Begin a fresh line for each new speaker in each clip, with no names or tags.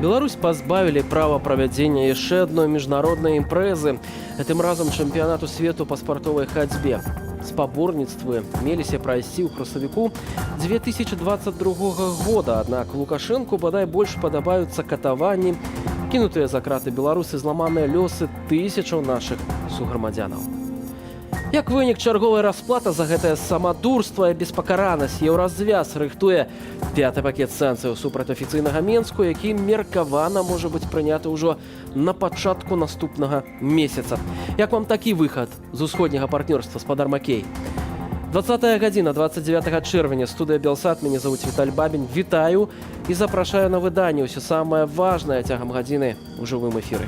Беларусь пазбавілі права правядзення яшчэ адной міжнароднай імпрэзы, гэтым разам чэмпіянату свету па спартовай хадзьбе. Спаборніцтвы меліся прайсці ў красавіку 2022 года, аднак Лукашэнку бадай больш падабаюцца катаванні, кінутыя за краты беларусы, зламаныя лёсы тысячаў нашых суграмадзянаў. Як вынік, чарговая расплата за гэтае самадурства і беспакаранасць. Еўразвяз рыхтуе 5-й пакет санкцыяў супраць афіцыйнага Менску, які меркавана можа быць прыняты ўжо на пачатку наступнага месяца. Як вам такі выхад з усходняга партнёрства, спадар Макей? 20 гадзіна 29 чэрвеня, студыя Белсат, мяне завуць Віталь Бабін. Вітаю і запрашаю на выданне ўсё самае важнае цягам гадзіны ў жывым эфіры.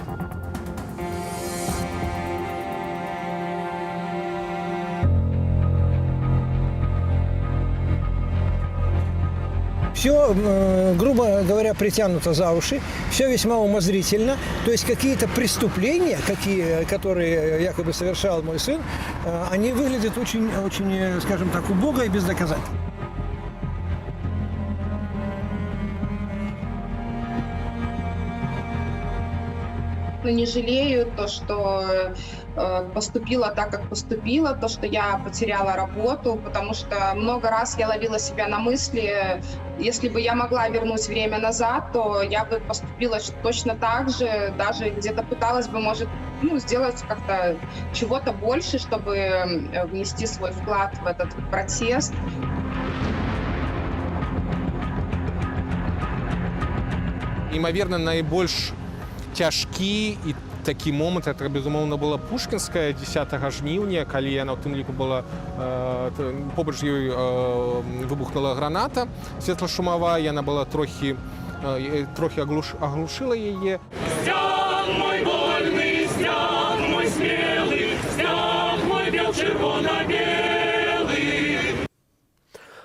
Все, грубо говоря, притянуто за уши, все весьма умозрительно. То есть какие-то преступления, которые якобы совершал мой сын, они выглядят очень, скажем так, убого и бездоказательно.
Не жалею то, что поступила так, как поступила, то, что я потеряла работу, потому что много раз я ловила себя на мысли, если бы я могла вернуть время назад, то я бы поступила точно так же, даже где-то пыталась бы, может, сделать как-то чего-то больше, чтобы внести свой вклад в этот протест.
Імаверна, найбольш цяжкі і такі момант, это, безумоўна, была пушкінская 10 жніўня, калі яна ў тым ліку была побач з ёй выбухнула граната светлашумавая, яна была трохі аглушыла яе.
Стяг мой вольны, стяг мой смелы, стяг мой бел-чырвона-белы.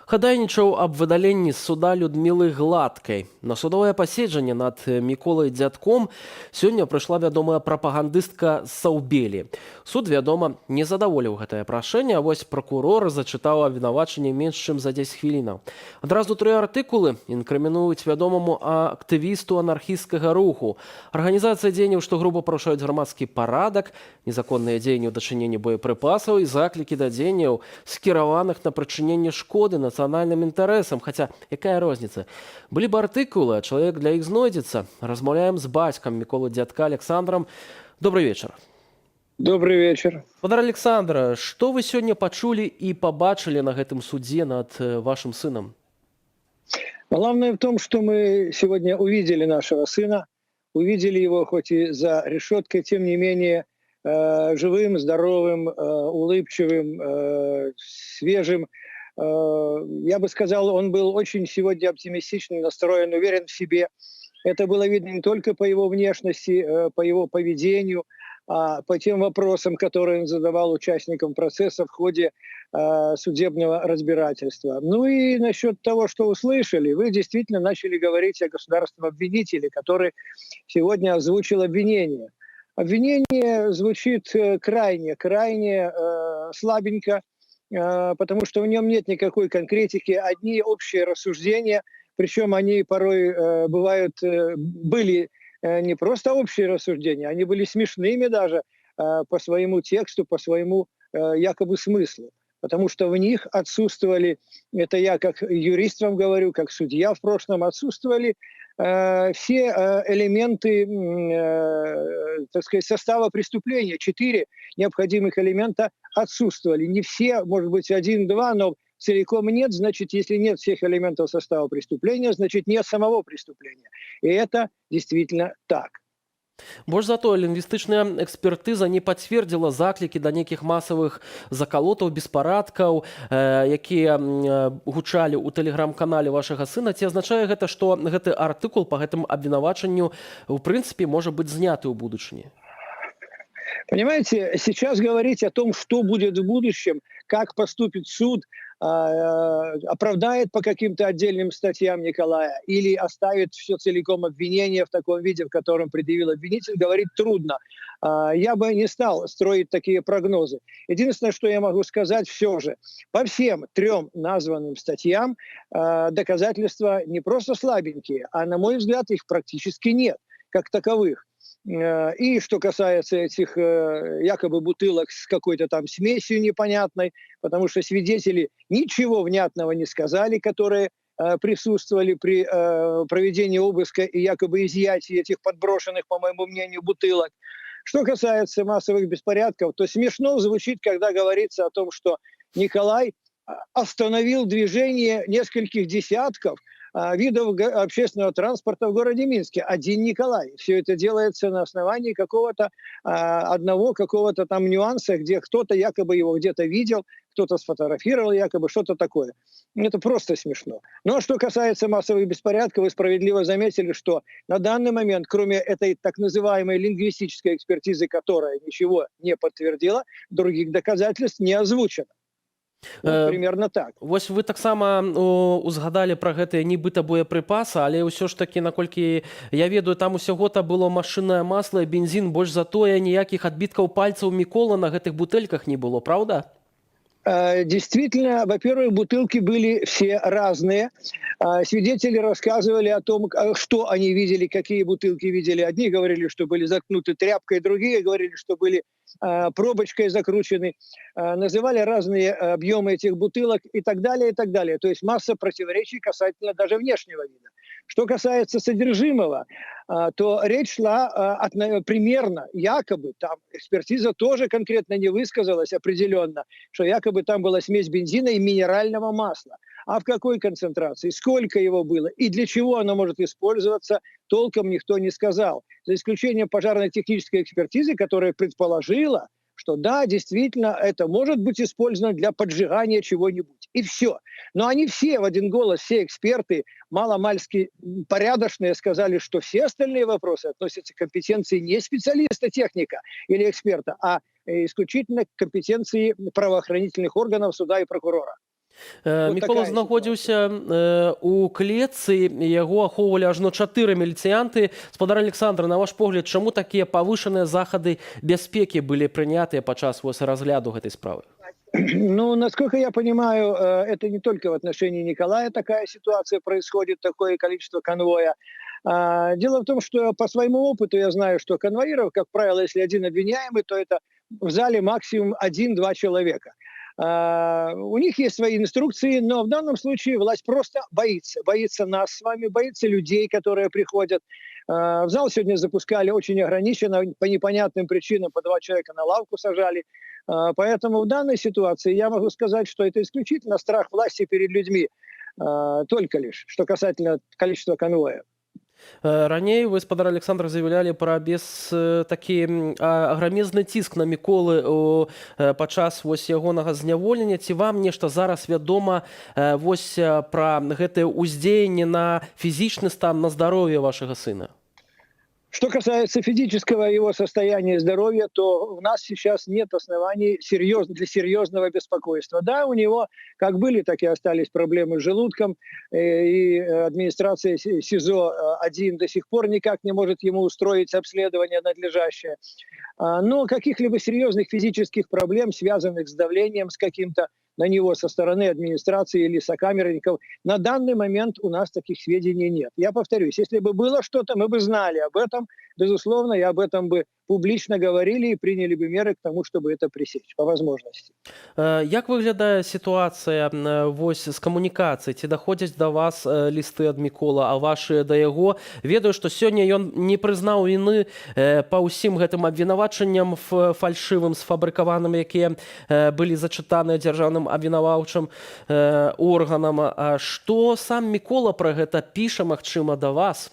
Хадайнічаў аб выдаленні з суда Людмілы Гладкай. На судовае паседжанне над Міколай Дзядком сёння прыйшла вядомая прапагандыстка з Саўбелі. Суд, вядома, не задаволіў гэтае прашэнне, а вось пракурор зачытаў абвінавачанне менш чым за 10 хвілінаў. Адразу 3 артыкулы інкрымінуюць вядомаму актывісту анархісцкага руху. Арганізацыя дзеянняў, што груба парушаюць грамадскі парадак, незаконныя дзеянні ў дачыненні боепрыпасаў і заклікі да дзеянняў, скіраваных на прычыненне шкоды нацыянальным інтарэсам. Хаця, якая розніца? Былі б артыкулы, а чалавек для іх знойдзецца. Размаўляем з бацькам Міколы Дзядка Александром. Добрый вечар.
Добрый вечер.
Спадар Александра, што вы сёння пачулі і пабачылі на гэтым судзе над вашим сыном?
Главное в том, что мы сегодня увидели нашего сына, увидели его хоть и за решеткой, тем не менее живым, здоровым, улыбчивым, свежим. Я бы сказал, он был очень сегодня оптимистично настроен, уверен в себе. Это было видно не только по его внешности, по его поведению, а по тем вопросам, которые он задавал участникам процесса в ходе судебного разбирательства. Ну и насчет того, что услышали, вы действительно начали говорить о государственном обвинителе, который сегодня озвучил обвинение. Обвинение звучит крайне слабенько, потому что в нем нет никакой конкретики, одни общие рассуждения, причем они порой были не просто общие рассуждения, они были смешными даже по своему тексту, по своему якобы смыслу, потому что в них отсутствовали, это я как юрист вам говорю, как судья в прошлом, отсутствовали все элементы, так сказать, состава преступления. 4 необходимых элемента отсутствовали. Не все, может быть, 1-2, но целиком нет. Значит, если нет всех элементов состава преступления, значит, нет самого преступления. И это действительно так.
Больш за тое, лінгвістычная экспертыза не пацвердзіла заклікі да нейкіх масавых закалотаў, беспарадкаў, якія гучалі ў тэлеграм-канале вашага сына. Ці азначае гэта, што гэты артыкул па гэтым абвінавачанню ў прынцыпе можа быць зняты ў будучыні?
Понимаете, сейчас говорить о том, что будет в будущем, как поступит суд, оправдает по каким-то отдельным статьям Николая или оставит все целиком обвинение в таком виде, в котором предъявил обвинитель, говорить трудно. Я бы не стал строить такие прогнозы. Единственное, что я могу сказать, все же, по всем 3 названным статьям доказательства не просто слабенькие, а, на мой взгляд, их практически нет, как таковых. И что касается этих якобы бутылок с какой-то там смесью непонятной, потому что свидетели ничего внятного не сказали, которые присутствовали при проведении обыска и якобы изъятии этих подброшенных, по моему мнению, бутылок. Что касается массовых беспорядков, то смешно звучит, когда говорится о том, что Николай остановил движение нескольких десятков видов общественного транспорта в городе Минске. Один Николай. Все это делается на основании какого-то одного какого-то там нюанса, где кто-то якобы его где-то видел, кто-то сфотографировал якобы, что-то такое. Это просто смешно. Ну а что касается массовых беспорядков, вы справедливо заметили, что на данный момент, кроме этой так называемой лингвистической экспертизы, которая ничего не подтвердила, других доказательств не озвучено. Ну, примерно так.
Вось вы таксама узгадалі пра гэтыя нібыта боепрыпасы, але ўсё ж такі, наколькі я ведаю, там усяго-то было машыннае масло і бензін, больш за тое ніякіх адбіткаў пальцаў Мікола на гэтых бутэльках не было, правда?
Действительно, во-первых, бутылки были все разные. Свидетели рассказывали о том, что они видели, какие бутылки видели. Одни говорили, что были заткнуты тряпкой, другие говорили, что были пробочкой закручены. Называли разные объемы этих бутылок и так далее, и так далее. То есть масса противоречий касательно даже внешнего вида. Что касается содержимого, то речь шла примерно, якобы, там экспертиза тоже конкретно не высказалась определенно, что якобы там была смесь бензина и минерального масла. А в какой концентрации, сколько его было и для чего оно может использоваться, толком никто не сказал. За исключением пожарно-технической экспертизы, которая предположила, что да, действительно, это может быть использовано для поджигания чего-нибудь. И все. Но они все в один голос, все эксперты, маломальски порядочные, сказали, что все остальные вопросы относятся к компетенции не специалиста, техника или эксперта, а исключительно к компетенции правоохранительных органов, суда и прокурора.
Мікола знаходзіўся у клетцы, яго ахоўвалі ажно 4 міліцыянты. Спадар Александр, на ваш погляд, чаму такія павышаныя захады бяспекі былі прынятыя падчас разгляду гэтай справы?
Ну, насколько я понимаю, это не только в отношении Николая такая ситуация происходит, такое количество конвоя. Дело в том, что по своему опыту я знаю, что конвоиров, как правило, если один обвиняемый, то это в зале максимум 1-2 человека. У них есть свои инструкции, но в данном случае власть просто боится. Боится нас с вами, боится людей, которые приходят. В зал сегодня запускали очень ограниченно, по непонятным причинам, по 2 человека на лавку сажали. Поэтому в данной ситуации я могу сказать, что это исключительно страх власти перед людьми. Только лишь, что касательно количества конвоя.
Раней вы, спадар Александр, заявлялі пра такі аграмезны ціск на Міколы падчас ягонага зняволення. Ці вам нешта зараз вядома пра гэтае ўздзеянне на фізічны стан, на здароўе вашага сына?
Что касается физического его состояния здоровья, то у нас сейчас нет оснований для серьезного беспокойства. Да, у него как были, так и остались проблемы с желудком, и администрация СИЗО-1 до сих пор никак не может ему устроить обследование надлежащее. Но каких-либо серьезных физических проблем, связанных с давлением, с каким-то на него со стороны администрации или сокамерников, на данный момент у нас таких сведений нет. Я повторюсь, если бы было что-то, мы бы знали об этом, безусловно, и об этом бы публично говорили и приняли бы меры к тому, чтобы это пресечь по возможности.
Як выглядае сітуацыя з камунікацыяй? Ці даходзяць да вас лісты ад Мікола, а вашыя да яго? Ведаю, што сёння ён не прызнаў віны па ўсім гэтым абвінавачанням фальшывым, сфабрыкаваным, якія былі зачытаныя дзяржаўным абвінаваўчым органам. Што сам Мікола пра гэта піша, магчыма, да вас?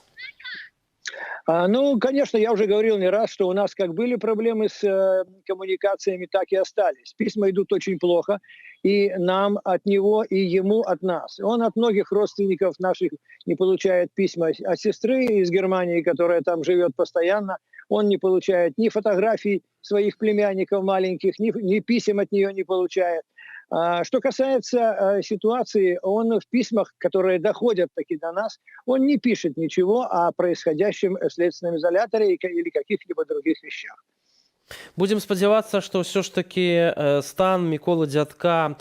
Ну, конечно, я уже говорил не раз, что у нас как были проблемы с коммуникациями, так и остались. Письма идут очень плохо, и нам от него, и ему от нас. Он от многих родственников наших не получает письма, от сестры из Германии, которая там живет постоянно, он не получает ни фотографий своих племянников маленьких, ни писем от нее не получает. Что касается ситуации, он в письмах, которые доходят таки до нас, он не пишет ничего о происходящем в следственном изоляторе или каких-либо других вещах.
Будем спадзявацца, што ўсё ж такі стан Міколы Дзядка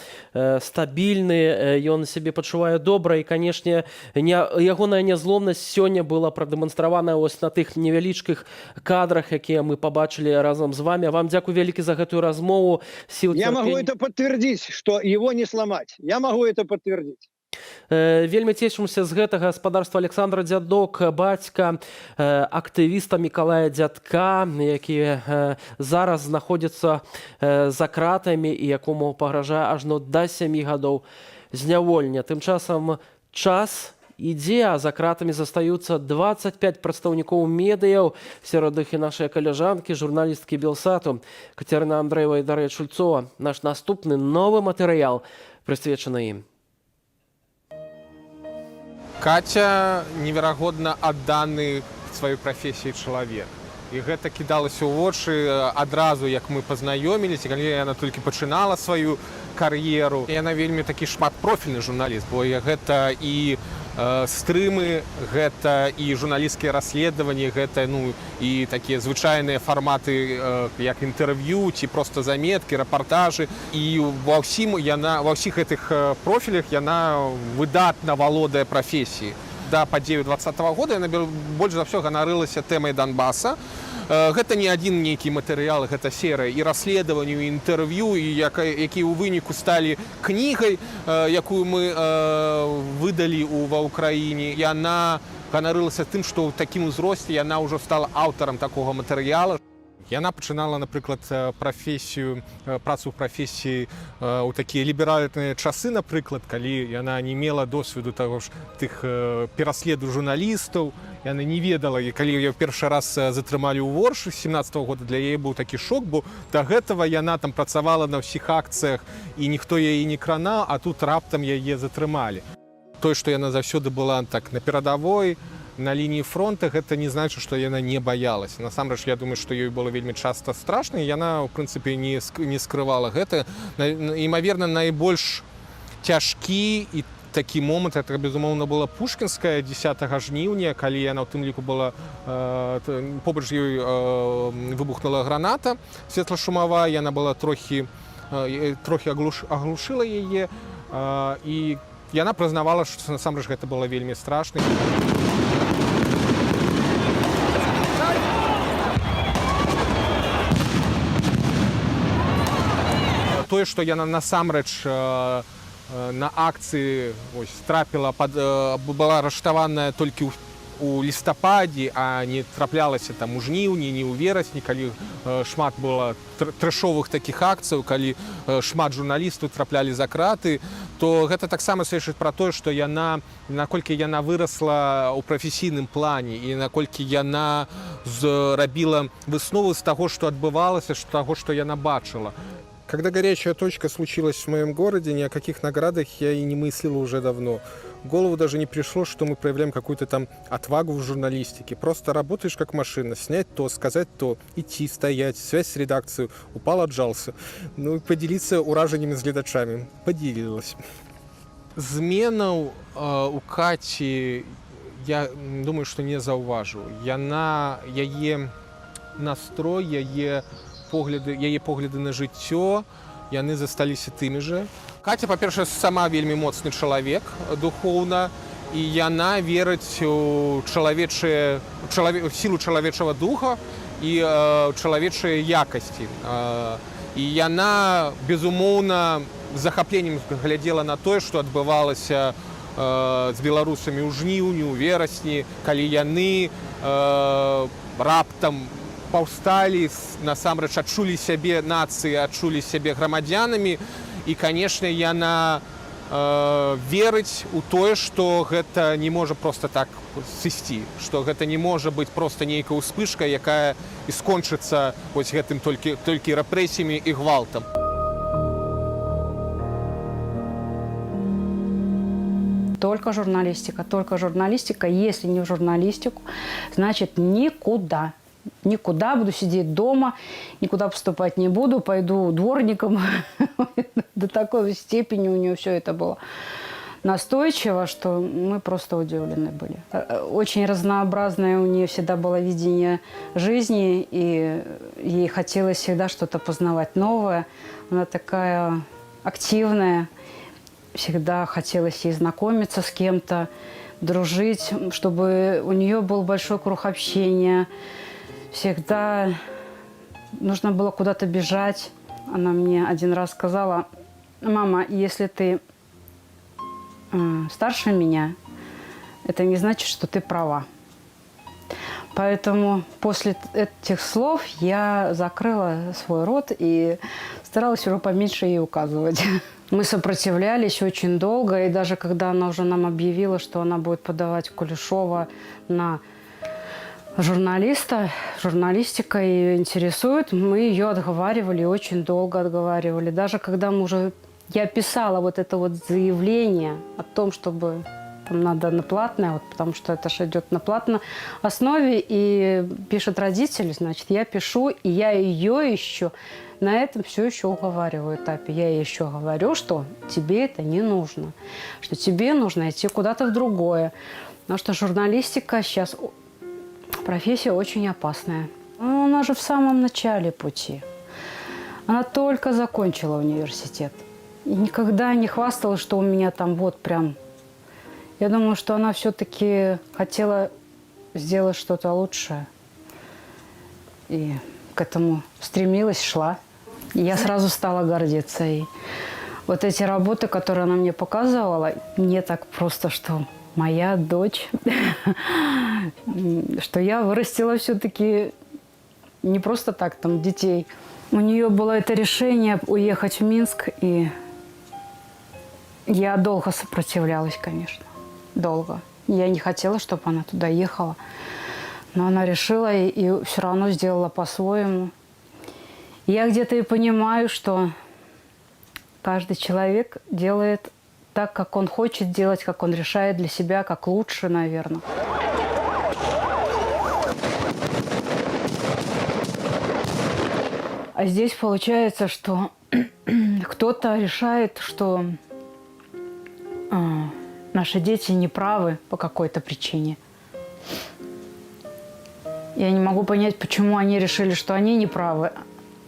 стабільны, ён сябе пачувае добра і, канешне, ягоная нязломнасць сёння была прадэманстравана ось на тых невялічкіх кадрах, якія мы пабачылі разам з вами. Вам дзякуй вялікі за гэтую размову.
Я могу это подтвердить, что его не сломать. Я могу это подтвердить.
Вельмі цешымся з гэтага гаспадарства Александра Дзядок, бацька актывіста Мікалая Дзядка, які зараз знаходзіцца за кратамі і якому пагражае ажно да 7 гадоў зняволення. Тым часам час ідзе, а за кратамі застаюцца 25 прадстаўнікоў медыяў, сярод іх і нашыя каляжанкі, журналісткі Белсату Кацярына Андрэева і Дар'я Чульцова. Наш наступны новы матэрыял прысвечаны ім.
Катя неверагодна адданы сваёй прафесіі чалавек. І гэта кідалася ў вочы адразу, як мы пазнаёміліся, калі яна толькі пачынала сваю кар'еру. Яна вельмі такі шматпрофільны журналіст, бо гэта і стрымы, гэта і журналісцкія расследаванні, гэта і такія звычайныя фарматы, як інтэрв'ю ці проста заметкі, рэпартажы. І ва ўсіх гэтых профілях яна выдатна валодае прафесіяй. Да падзею 2020 года яна больш за ўсё ганарылася тэмай Донбаса. Гэта не адзін нейкі матэрыял, гэта серыя і расследаванняў, і інтэрв'ю, якія ў выніку сталі кнігай, якую мы выдалі ва ўкраіне. Яна ганарылася тым, што ў такім узросце яна ўжо стала аўтарам такога матэрыяла. Яна пачынала, напрыклад, працу ў прафесіі ў такія ліберальныя часы, напрыклад, калі яна не мела досведу таго ж тых пераследу журналістаў. Яна не ведала, і калі яе першы раз затрымалі ў Воршы з 17-го года, для яе быў такі шок, бо да гэтага яна там працавала на ўсіх акцыях і ніхто яе не кранаў, а тут раптам яе затрымалі. Тое, што яна заўсёды была так на перадавой, на лініі фронта, гэта не значыць, што яна не баялася. Насамрэч, я думаю, што ёй было вельмі часта страшна, і яна, ў прынцыпе, не скрывала гэта. Імаверна, найбольш цяжкі і такі момант, это, безумоўна, была пушкінская 10 жніўня, калі яна, у тым ліку, была побач з ёй выбухнула граната светлашумавая, яна была трохі аглушыла яе, і яна прызнавала, што насамрэч гэта было вельмі страшна. Тое, што яна насамрэч на акцыі трапіла, была арыштаваная толькі у лістападзе, а не траплялася там у жніўні, не ў верасні, калі шмат было трэшовых такіх акцыяў, калі шмат журналістаў траплялі за краты, то гэта таксама сведчыць пра тое, што яна, наколькі яна вырасла ў прафесійным плане і наколькі яна зрабіла высновы з таго, што адбывалася, з таго, што яна бачыла. Когда горячая точка случилась в моем городе, ни о каких наградах я и не мыслила уже давно. В голову даже не пришло, что мы проявляем какую-то там отвагу в журналистике. Просто работаешь как машина, снять то, сказать то, идти, стоять, связь с редакцией, упал, отжался. Ну и поделиться ураженнями с глядачами. Поделилась. Зменаў у Каці, я думаю, што не заўважыў. Яе настрой, яе погляды на жыццё, яны засталіся тымі же. Катя, па-першае, сама вельмі моцны чалавек духоўна, і яна верыць у сілу чалавечага духа і чалавечыя якасці. І яна, безумоўна, з захапленнем глядзела на тое, што адбывалася з беларусамі ў жніўні, у верасні, калі яны раптам паўсталі, насамрэч адчулі сябе нацыі, адчулі сябе грамадзянамі, і, канешне, яна верыць у тое, што гэта не можа проста так сысці, што гэта не можа быць проста нейкая ўспышка, якая і скончыцца вось гэтым толькі рэпрэсіямі і гвалтам.
Только журналистика, только журналистика. Если не в журналистику, значит никуда. никуда, буду сидеть дома, никуда поступать не буду, пойду дворником. До такой степени у нее все это было настойчиво, что мы просто удивлены были. Очень разнообразное у нее всегда было видение жизни, и ей хотелось всегда что-то познавать новое. Она такая активная, всегда хотелось ей знакомиться с кем-то, дружить, чтобы у нее был большой круг общения. Всегда нужно было куда-то бежать. Она мне один раз сказала: «Мама, если ты старше меня, это не значит, что ты права». Поэтому после этих слов я закрыла свой рот и старалась уже поменьше ей указывать. Мы сопротивлялись очень долго, и даже когда она уже нам объявила, что она будет подавать Кулешова на журналиста, журналистика ее интересует, мы ее отговаривали, очень долго отговаривали. Даже когда я писала вот это вот заявление о том, чтобы там надо на платное, вот, потому что это же идет на платной основе, и пишет родители, значит, я пишу, и я ее еще на этом все еще уговариваю этапе. Я ей еще говорю, что тебе это не нужно, что тебе нужно идти куда-то в другое. Потому что журналистика сейчас профессия очень опасная. Ну, она же в самом начале пути. Она только закончила университет. И никогда не хвасталась, что у меня там вот прям... Я думаю, что она все-таки хотела сделать что-то лучшее. И к этому стремилась, шла. И я сразу стала гордиться. И вот эти работы, которые она мне показывала, мне так просто, что моя дочь, что я вырастила все-таки не просто так там детей. У нее было это решение уехать в Минск, и я долго сопротивлялась, конечно. Долго. Я не хотела, чтобы она туда ехала. Но она решила и все равно сделала по-своему. Я где-то и понимаю, что каждый человек делает так, как он хочет делать, как он решает для себя, как лучше, наверное. А здесь получается, что кто-то решает, что наши дети неправы по какой-то причине. Я не могу понять, почему они решили, что они неправы.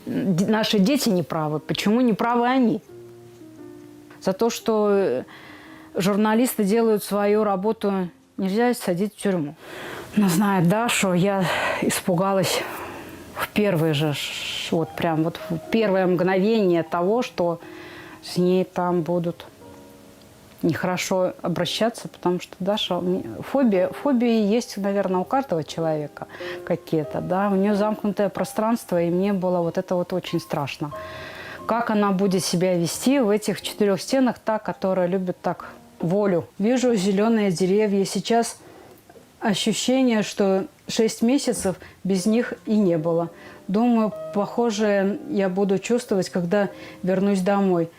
Наши дети неправы. Почему неправы они? За то, что журналисты делают свою работу, нельзя садить в тюрьму. Но зная Дашу, я испугалась в первое же, вот прям вот в первое мгновение того, что с ней там будут нехорошо обращаться, потому что Даша... Фобии есть, наверное, у каждого человека какие-то, да. У нее замкнутое пространство, и мне было вот это вот очень страшно. Как она будет себя вести в этих 4 стенах, та, которая любит так волю. Вижу зеленые деревья. Сейчас ощущение, что 6 месяцев без них и не было. Думаю, похожее я буду чувствовать, когда вернусь домой.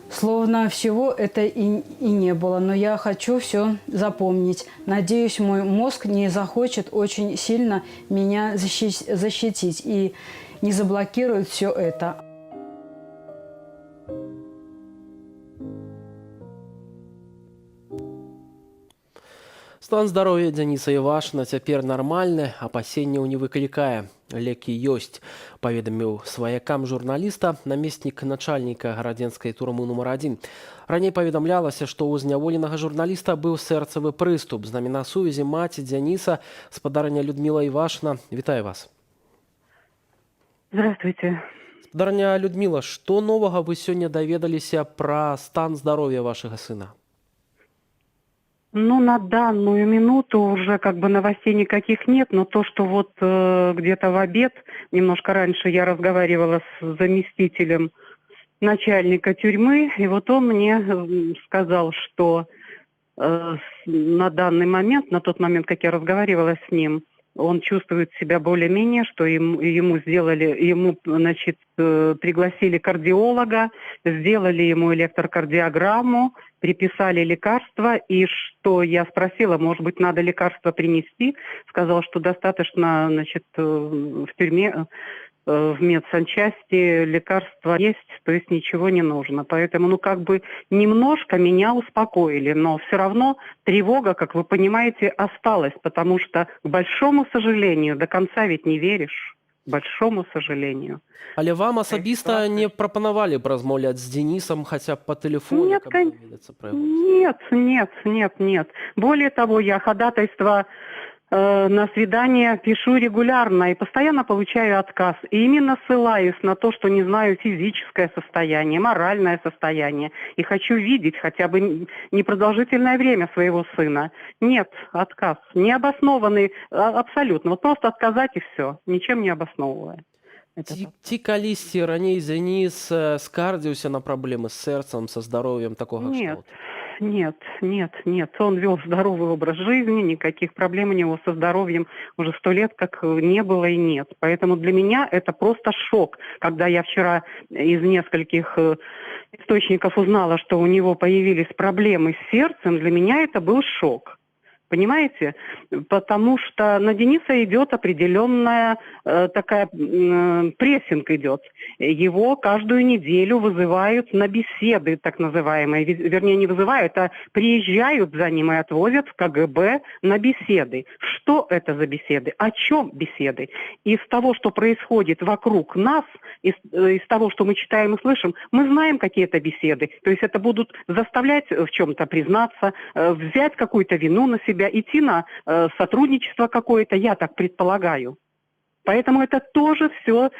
Словно всего это и не было, но я хочу все запомнить. Надеюсь, мой мозг не захочет очень сильно меня защитить и не заблокирует все это.
Стан здароўя Дзяніса Івашына цяпер нармальны, апасенняў не выклікае. Лекі ёсць, паведаміў сваякам журналіста намеснік начальніка гарадзенскай турмы нумар 1. Раней паведамлялася, што ў зняволенага журналіста быў сэрцавы прыступ. З намі на сувязі маці Дзяніса, спадарня Людміла Івашына. Вітаю вас.
Здравствуйте.
Спадарня Людміла, што новага вы сёння даведаліся пра стан здароўя вашага сына?
Ну, на данную минуту уже как бы новостей никаких нет, но то, что вот где-то в обед, немножко раньше я разговаривала с заместителем начальника тюрьмы, и вот он мне сказал, что на данный момент, на тот момент, как я разговаривала с ним, он чувствует себя более-менее, что значит, пригласили кардиолога, сделали ему электрокардиограмму, приписали лекарства, и что я спросила, может быть, надо лекарства принести, сказал, что достаточно, значит, в тюрьме, в медсанчасти лекарства есть, то есть ничего не нужно. Поэтому, как бы немножко меня успокоили, но все равно тревога, как вы понимаете, осталась, потому что, к большому сожалению, до конца ведь не веришь, к большому сожалению.
Але вам асабіста не прапанавалі размаўляць з Денисом хотя б по телефону,
Нет,
каб
кон-
даведацца пра яго?
Нет. Более того, я ходатайство на свидание пишу регулярно и постоянно получаю отказ. И именно ссылаюсь на то, что не знаю физическое состояние, моральное состояние. И хочу видеть хотя бы непродолжительное время своего сына. Нет, отказ. Необоснованный абсолютно. Вот просто отказать и все, ничем не обосновывая.
Ці калісьці раней Денис скардзіўся на праблемы з сэрцам, са здароўем такога
Нет,
кшталту?
нет. Он вел здоровый образ жизни, никаких проблем у него со здоровьем уже 100 лет как не было и нет. Поэтому для меня это просто шок. Когда я вчера из нескольких источников узнала, что у него появились проблемы с сердцем, для меня это был шок. Понимаете? Потому что на Дениса идет определенная такая прессинг идет. Его каждую неделю вызывают на беседы, так называемые. Вернее, не вызывают, а приезжают за ним и отвозят в КГБ на беседы. Что это за беседы? О чем беседы? Из того, что происходит вокруг нас, из того, что мы читаем и слышим, мы знаем, какие это беседы. То есть это будут заставлять в чем-то признаться, взять какую-то вину на себя, идти на сотрудничество какое-то, я так предполагаю. Поэтому это тоже все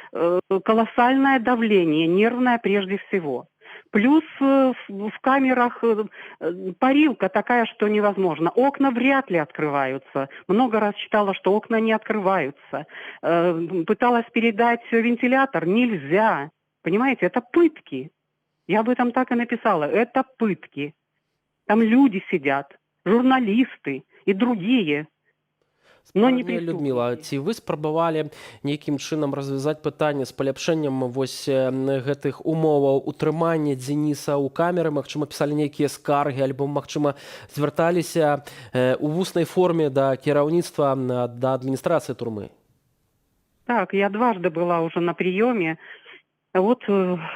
колоссальное давление, нервное прежде всего. Плюс в камерах парилка такая, что невозможно. Окна вряд ли открываются. Много раз читала, что окна не открываются. Пыталась передать вентилятор. Нельзя. Понимаете, это пытки. Я об этом так и написала. Это пытки. Там люди сидят, журналисты и другие. Но не
Пані Людмила, ці вы спрабавалі нейкім чынам развязаць пытанне з паляпшэннем вось гэтых умоваў утрымання Дениса ў камеры, магчыма, пісалі нейкія скаргі, альбо, магчыма, звярталіся у вуснай форме да кіраўніцтва, да адміністрацыі турмы?
Так, я дважды была уже на приеме. Вот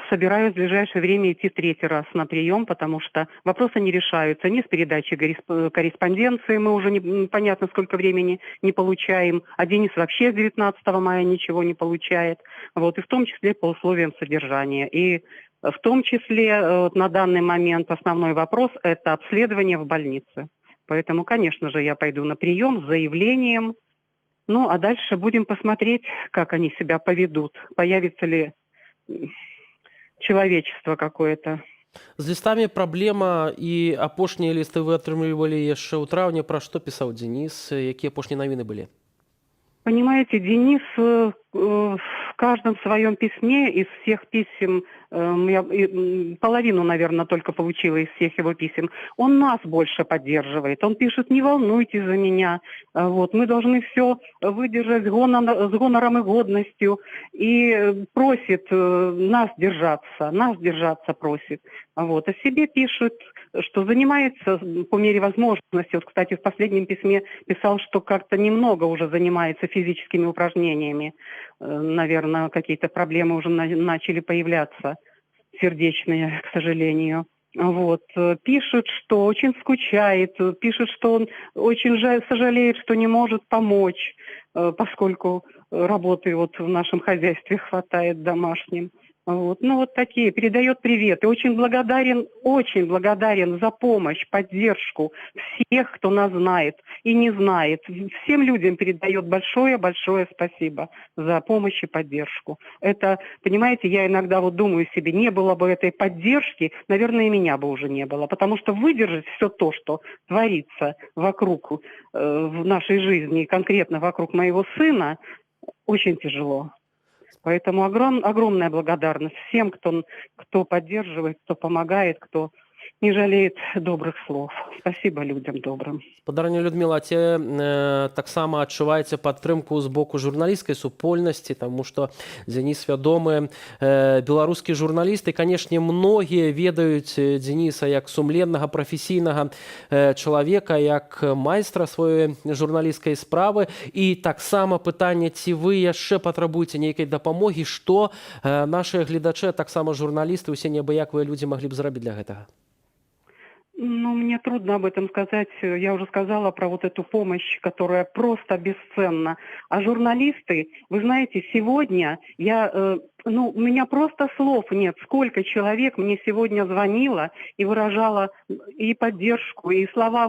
собираюсь в ближайшее время идти 3-й раз на прием, потому что вопросы не решаются ни с передачей корреспонденции, мы уже непонятно сколько времени не получаем, а Денис вообще с 19 мая ничего не получает, вот, и в том числе по условиям содержания. И в том числе на данный момент основной вопрос – это обследование в больнице. Поэтому, конечно же, я пойду на прием с заявлением, ну а дальше будем посмотреть, как они себя поведут, появится ли человечество какое-то.
З лістамі праблема, і апошнія лісты вы атрымлівалі яшчэ ў траўні. Пра што пісаў Денис? Якія апошнія навіны былі?
Понимаете, Денис в каждом своем письме из всех писем, я половину, наверное, только получила из всех его писем, он нас больше поддерживает. Он пишет: не волнуйтесь за меня, вот, мы должны все выдержать с гонором и годностью. И просит нас держаться просит. Вот. О себе пишет, что занимается по мере возможности. Вот, кстати, в последнем письме писал, что как-то немного уже занимается физическими упражнениями. Наверное, какие-то проблемы уже начали появляться, сердечные, к сожалению. Вот. Пишет, что очень скучает, пишет, что он очень сожалеет, что не может помочь, поскольку работы вот в нашем хозяйстве хватает домашним. Вот. Ну вот такие, передает привет и очень благодарен за помощь, поддержку всех, кто нас знает и не знает. Всем людям передает большое-большое спасибо за помощь и поддержку. Это, понимаете, я иногда вот думаю себе, не было бы этой поддержки, наверное, и меня бы уже не было, потому что выдержать все то, что творится вокруг в нашей жизни, конкретно вокруг моего сына, очень тяжело. Поэтому огромная благодарность всем, кто поддерживает, кто помогает, кто не жалеет добрых слов. Спасибо людям добрым.
Спадарня Людмила, ці таксама адчуваеце падтрымку з боку журналісцкай супольнасці, таму што Дзеніс вядомы беларускі журналіст, і, канешне, многія ведаюць Дзеніса як сумленнага, прафесійнага чалавека, як майстра сваёй журналісцкай справы. І таксама пытанне, ці вы яшчэ патрабуеце нейкай дапамогі, што нашыя гледачы, таксама журналісты, усе неабыякавыя людзі маглі б зрабіць для гэтага?
Ну, мне трудно об этом сказать. Я уже сказала про вот эту помощь, которая просто бесценна. А журналисты, вы знаете, сегодня у меня просто слов нет. Сколько человек мне сегодня звонило и выражало и поддержку, и слова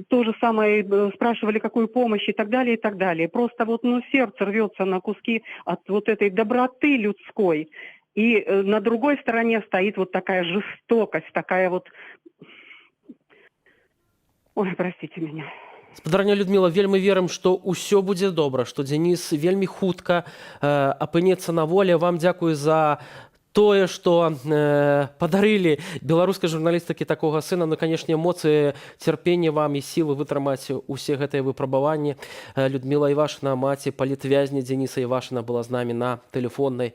то же самое, спрашивали, какую помощь и так далее, и так далее. Просто сердце рвется на куски от вот этой доброты людской. И на другой стороне стоит вот такая жестокость, такая вот... Ой, простите меня.
Спадарня Людмила, вельмі верым, што ўсё будзе добра, што Дзеніс вельмі хутка апынецца на волі. Вам дзякую за тое, што падарылі беларускай журналістыкі такога сына. Ну, канешне, эмоцыі, цярпенне вам і сілы вытрымаць усе гэтыя выпрабаванні. Людмила Івашына, маці палітвязня Дзеніса Івашына, была з намі на тэлефоннай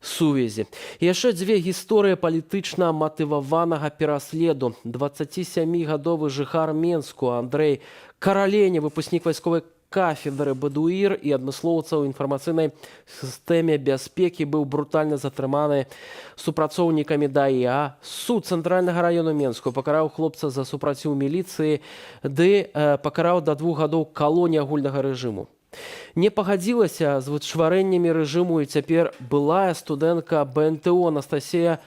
сувязі. І яшчэ дзве гісторыі палітычна матываванага пераследу. 27-гадовы жыхар Менску Андрэй Каралене, выпускнік вайсковай кафедры БДУІР і адмыслоўца ў інфармацыйнай сістэме бяспекі, быў брутальна затрыманы супрацоўнікамі ДАІА. Суд цэнтральнага раёну Менску пакараў хлопца за супраціў міліцыі, ды пакараў да 2 гадоў калоніі агульнага рэжыму. Не пагадзілася з вычварэннямі рэжыму і цяпер былая студэнтка БНТО Анастасія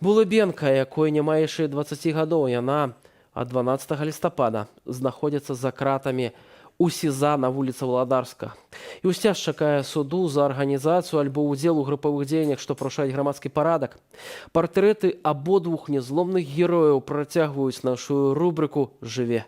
Булыбенка, якой няма яшчэ 20 гадоў. Яна ад 12 лістапада знаходзіцца за кратамі у СІЗА на вуліцы Валадарска. І ўсцяж чакае суду за арганізацыю альбо ўдзел у групавых дзеяннях, што парушаюць грамадскі парадак. Партрэты абодвух незломных герояў працягваюць нашу рубрыку «Жыве».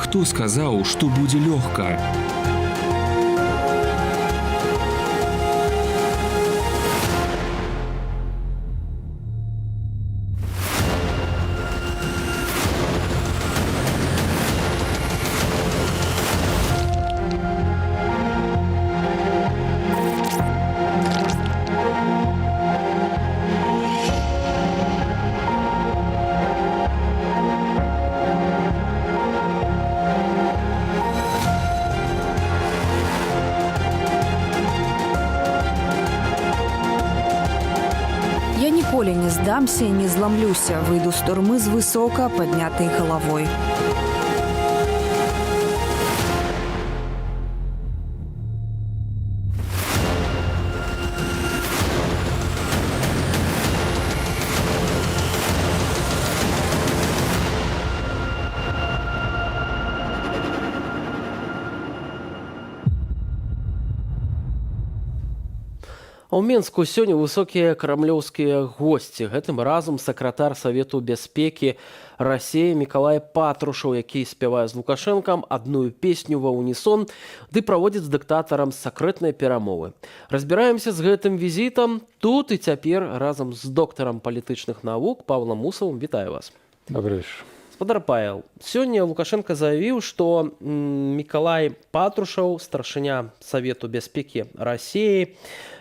Хто сказаў, што будзе лёгка?
Ніколі не здамся і не зламлюся, выйду з турмы з высока паднятай галавой.
У Менску сёння высокія крамлёўскія госці. Гэтым разам сакратар Савету бяспекі Расіі Мікалай Патрушаў, які спявае з Лукашэнкам адную песню ва ўнісон, ды праводзіць з дыктатарам сакрэтныя перамовы. Разбіраемся з гэтым візітам тут і цяпер разам з доктарам палітычных навук Павлам Мусавым. Вітаю вас.
Добрый вечер.
Спадар Павел, сёння Лукашенко заявіў, што Мікалай Патрушаў, старшыня Савету бяспекі Расіі,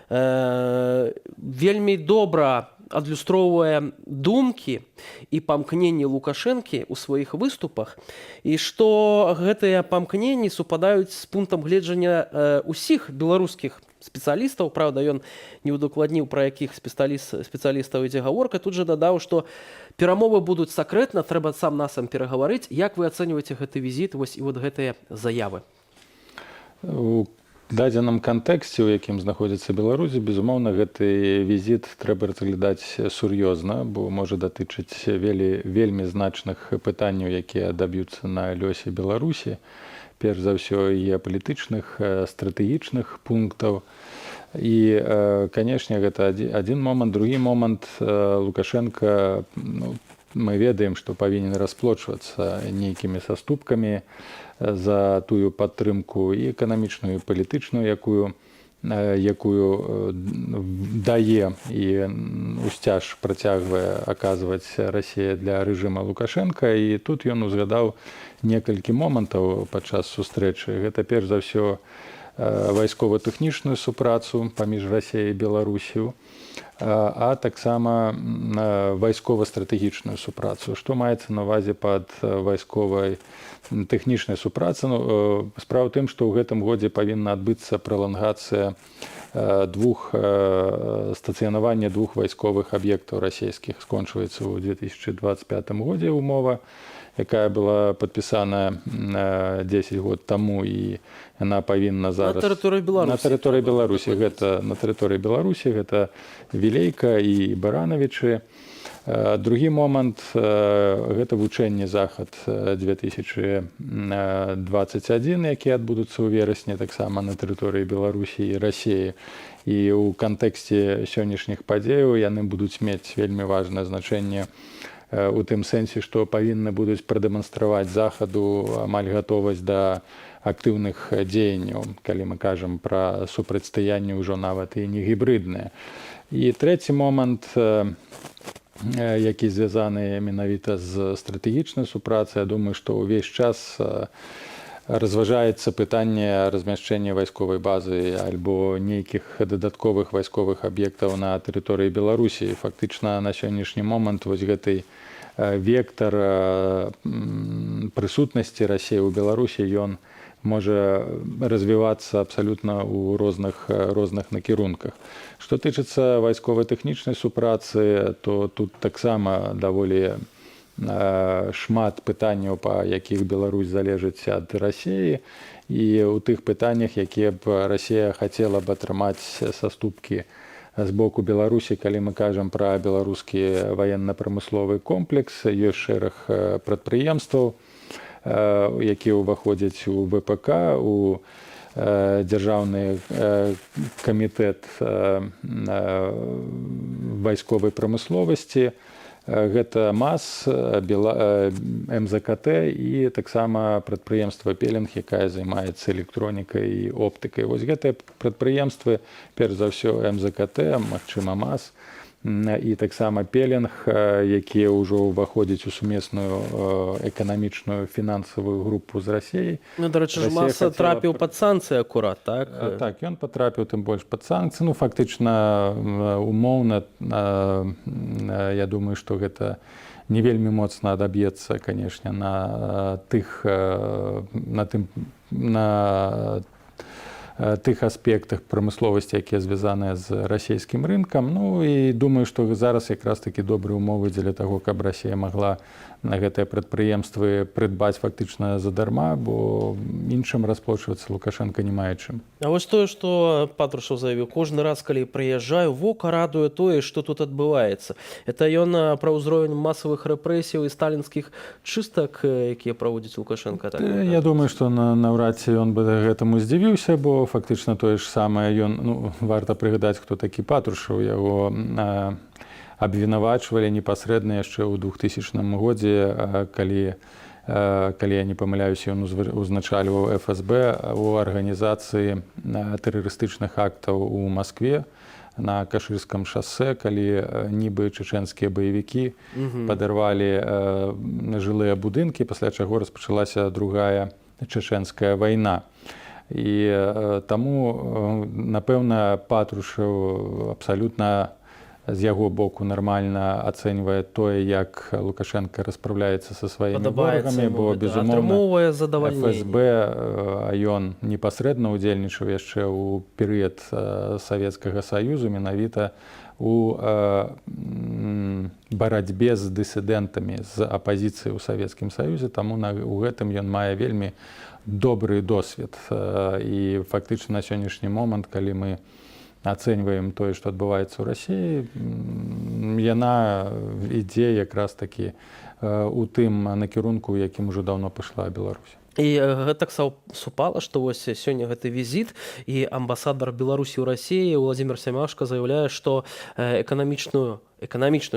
вельмі добра адлюстроўвае думкі і памкненні Лукашэнкі ў сваіх выступах, і што гэтыя памкненні супадаюць з пунктам гледжання ўсіх беларускіх спецыялістаў. Праўда, ён не ўдакладніў, пра якіх спецыялістаў ідзе гаворка. Тут жа дадаў, што перамовы будуць сакрэтна, трэба сам-насам перагаварыць. Як вы ацэньваеце гэты візіт, вось і вот гэтыя заявы?
У дадзеным кантэксце, у якім знаходзіцца Беларусь, безумоўна, гэты візіт трэба разглядаць сур'ёзна, бо можа датычыць вельмі значных пытанняў, якія адаб'юцца на лёсе Беларусі. перш за ўсё геапалітычных, стратэгічных пунктаў. І, канешне, гэта адзін момант. Другі момант, Лукашенко, мы ведаем, што павінен расплочвацца нейкімі саступкамі за тую падтрымку і эканамічную, і палітычную, якую дае і ўсцяж працягвае аказваць Расія для рэжыма Лукашенка. І тут ён узгадаў некалькі момантаў падчас сустрэчы. Гэта перш за ўсё вайскова-тэхнічную супрацу паміж Расіяй і Беларусію, а таксама вайскова-стратэгічную супрацу. Што маецца на ўвазе пад вайсковай тэхнічнай супрацы? Справа ў тым, што ў гэтым годзе павінна адбыцца пралангацыя стацыянавання двух вайсковых аб'ектаў расійскіх. Скончваецца ў 2025 годзе умова, якая была падпісана 10 год таму, і яна павінна зараз...
На тэрыторыі Беларусі.
На тэрыторыі Беларусі. На тэрыторыі Беларусі гэта Вілейка і Баранавічы. Другі момант – гэта вучэнне «Захад-2021», якія адбудуцца ў верасні таксама на тэрыторыі Беларусі і Расіі. І ў кантэксце сённяшніх падзеяў яны будуць мець вельмі важнае значэнне у тым сэнсе, што павінны будуць прадэманстраваць захаду амаль гатовасць да актыўных дзеянняў, калі мы кажам пра супрацьстаянне ўжо нават і не гібрыднае. І трэці момант, які звязаны менавіта з стратэгічнай супрацай, я думаю, што ўвесь час разважаецца пытанне размяшчэння вайсковай базы альбо нейкіх дадатковых вайсковых аб'ектаў на тэрыторыі Беларусі. Фактычна на сённяшні момант вось гэты вектар прысутнасці Расіі ў Беларусі, ён можа развівацца абсалютна ў розных накірунках. Што тычыцца вайскова-тэхнічнай супрацы, то тут таксама даволі шмат пытанняў, па якіх Беларусь залежыць ад Расіі, і ў тых пытаннях, якія б Расія хацела б атрымаць саступкі з боку Беларусі, калі мы кажам пра беларускі ваенна-прамысловы комплекс, ёсць шэраг прадпрыемстваў, якія ўваходзяць у ВПК, у дзяржаўны камітэт вайсковай прамысловасці. Гэта МАЗ, МЗКТ і таксама прадпрыемства «Пелінг», якая займаецца электронікай і оптыкай. Вось гэтыя прадпрыемствы, перш за ўсё МЗКТ, магчыма МАЗ, і таксама «Пелінг», якія ўжо ўваходзяць у сумесную эканамічную фінансавую групу з Расіяй.
Ну, дарэчы, МАЗ трапіў пад санкцыі акурат, так?
Так, ён патрапіў тым больш пад санкцыі. Ну, фактычна, умоўна, я думаю, што гэта не вельмі моцна адаб'ецца, канешне, на тых аспектах прамысловасці, якія звязаныя з расійскім рынкам. Ну і думаю, што зараз якраз такі добрыя умовы дзеля таго, каб Расія магла на гэтыя прадпрыемствы прыдбаць фактычна задарма, бо іншым расплочвацца Лукашенко не мае чым.
А вось тое, што Патрушаў заявіў, кожны раз, калі прыязджаю, вока радуе тое, што тут адбываецца. Это ён пра ўзровень масавых рэпрэсіяў і сталінскіх чыстак, якія праводзіць Лукашенко?
Я думаю, што наўрад ці ён бы гэтаму здзівіўся, бо фактычна тое ж самае варта прыгадаць, хто такі Патрушаў. Яго абвінавачвалі непасрэдна яшчэ ў 2000 годзе, калі я не памыляюся, ён узначальваў ФСБ у арганізацыі тэрарыстычных актаў у Маскве на Кашырском шассе, калі нібы чэчэнскія баевікі падарвалі жылыя будынкі, пасля чаго распачалася другая чэчэнская вайна. І таму, напэўна, Патрушаў абсалютна з яго боку нармальна ацэньвае тое, як Лукашенко распраўляецца са сваімі ворагамі, бо, безумоўна, ФСБ, ён непасрэдна ўдзельнічаў яшчэ ў перыяд Савецкага Саюзу, менавіта у барацьбе з дысідэнтамі, з апазіцыяй у Савецкім Саюзе, таму у гэтым ён мае вельмі добры досвед. І фактычна на сённяшні момант, калі мы ацэньваем тое, што адбываецца ў Расіі, яна ідзе якраз такі у тым накірунку, у якім ужо даўно пайшла Беларусь.
І гэтак супала, што вось сёння гэты візіт і амбасадар Беларусі ў Расіі Владзімир Сямашка заяўляе, што эканамічную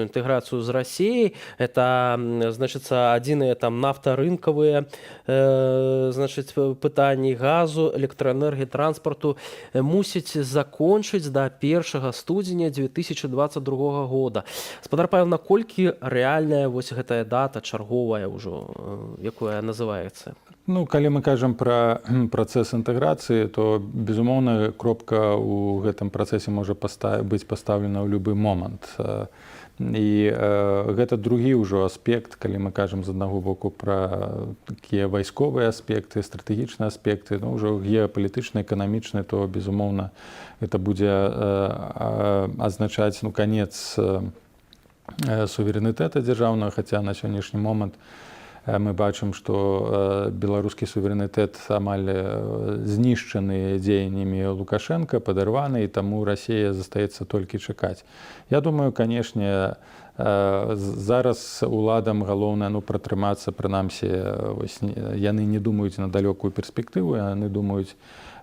интеграцию с Россией, это, значит, адзіныя там нафтарынкавыя, значит, пытанні газу, электроэнергіі, транспорту мусіць закончыць до 1 студзеня 2022 года. Спадар Павел, наколькі рэальная вось гэтая дата чарговая ўжо, якая называецца?
Ну, калі мы кажам пра працэс інтэграцыі, то, безумоўна, кропка ў гэтым працэсе можа быць пастаўлена ў любы момант. І гэта другі ўжо аспект, калі мы кажам з аднаго боку пра такія вайсковыя аспекты, стратэгічныя аспекты, ну, ўжо геапалітычны, эканамічны, то, безумоўна, гэта будзе азначаць, ну, канец суверэнітэта дзяржаўнага, хаця на сённяшні момант мы бачым, што беларускі суверэнітэт амаль знішчаны дзеяннямі Лукашенка, падарваны, і таму Расія застаецца толькі чакаць. Я думаю, канешне, зараз уладам галоўнае пратрымацца, прынамсі, яны не думаюць на далёкую перспектыву, яны думаюць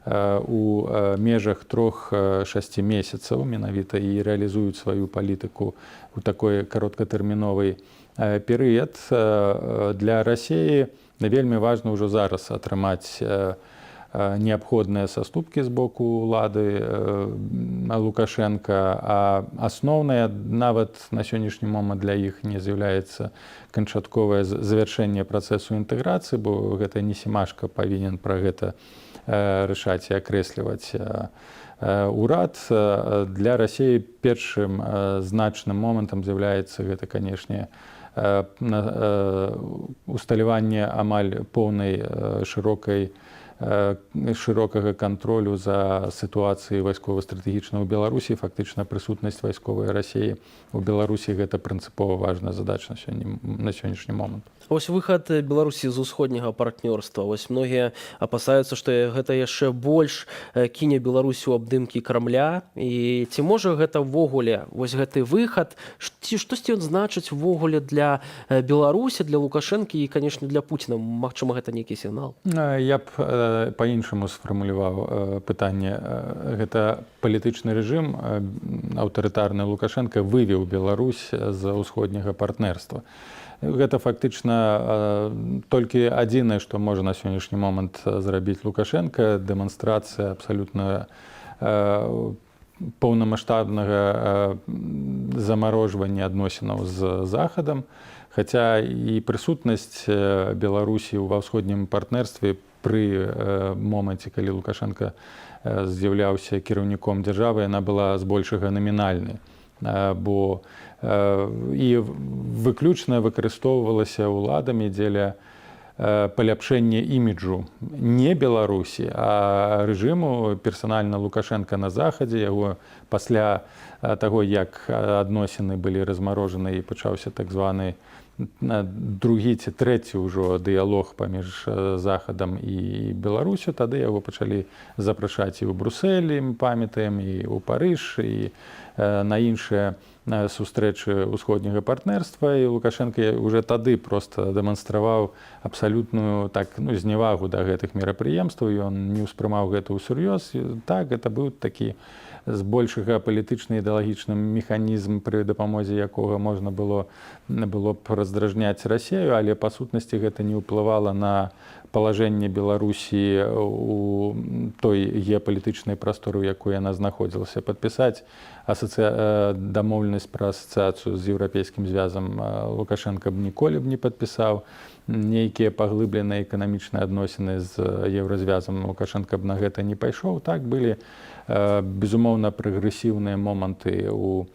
у межах 3-6 месяцаў менавіта і рэалізуюць сваю палітыку у такой кароткатэрміновай перыяд. Для Расіі вельмі важна ўжо зараз атрымаць неабходныя саступкі з боку ўлады Лукашенка, а асноўнае нават на сённяшні момант для іх не з'яўляецца канчатковае завяршэнне працэсу інтэграцыі, бо гэта не Семашка павінен пра гэта рашаць і акрэсліваць урад. Для Расіі першым значным момантам з'яўляецца гэта, канешне, усталяванне амаль поўнай шырокага кантролю за сітуацыяй вайскова-стратэгічнай у Беларусі. Фактычна прысутнасць вайсковай Расіі у Беларусі гэта прынцыпова важная задача на сённяшні момант.
Вось выхад Беларусі з усходняга партнёрства. Вось многія апасаюцца, што гэта яшчэ больш кіне Беларусі ў абдымкі Крамля. І ці можа гэта ўвогуле, вось гэты выхад, ці штосьці ён значыць увогуле для Беларусі, для Лукашэнкі і, канешне, для Пуціна? Магчыма, гэта нейкі сігнал?
Я б па-іншаму сфармуляваў пытанне. Гэта палітычны рэжым аўтарытарны Лукашенка вывеў Беларусь з усходняга партнерства. Гэта фактычна толькі адзінае, што можа на сённяшні момант зрабіць Лукашенка, дэманстрацыя абсалютна паўнамаштабнага замарожвання адносінаў з Захадам, хаця і прысутнасць Беларусі ва ўсходнім партнерстве пры моманце, калі Лукашенка з'яўляўся кіраўніком дзяржавы, яна была збольшага намінальнай, бо і выключна выкарыстоўвалася ўладамі дзеля паляпшэння іміджу не Беларусі, а рэжыму персанальна Лукашенка на Захадзе. Яго пасля таго, як адносіны былі размарожаны і пачаўся так званы другі ці трэці ўжо дыялог паміж Захадам і Беларусю, тады яго пачалі запрашаць і ў Брусэлі, памятаем, і ў Парыж, і на іншыя сустрэчы ўсходняга партнерства. І Лукашенко уже тады просто дэманстраваў абсалютную зневагу да гэтых мерапрыемстваў, ён не ўспрымаў гэта ўсур'ёз. Так, гэта быў такі збольшага палітычны ідэалагічны механізм, пры дапамозе якога можна было б раздражняць Расію, але па сутнасці гэта не ўплывала на палажэнне Беларусі у той геапалітычнай прасторы, у якой яна знаходзілася. Падпісаць дамоўленасць пра асацыяцыю з еўрапейскім звязам Лукашенка б ніколі б не падпісаў. Нейкія паглыбленыя эканамічныя адносіны з еўразвязам Лукашенка б на гэта не пайшоў. Так, былі, безумоўна, прагрэсіўныя моманты у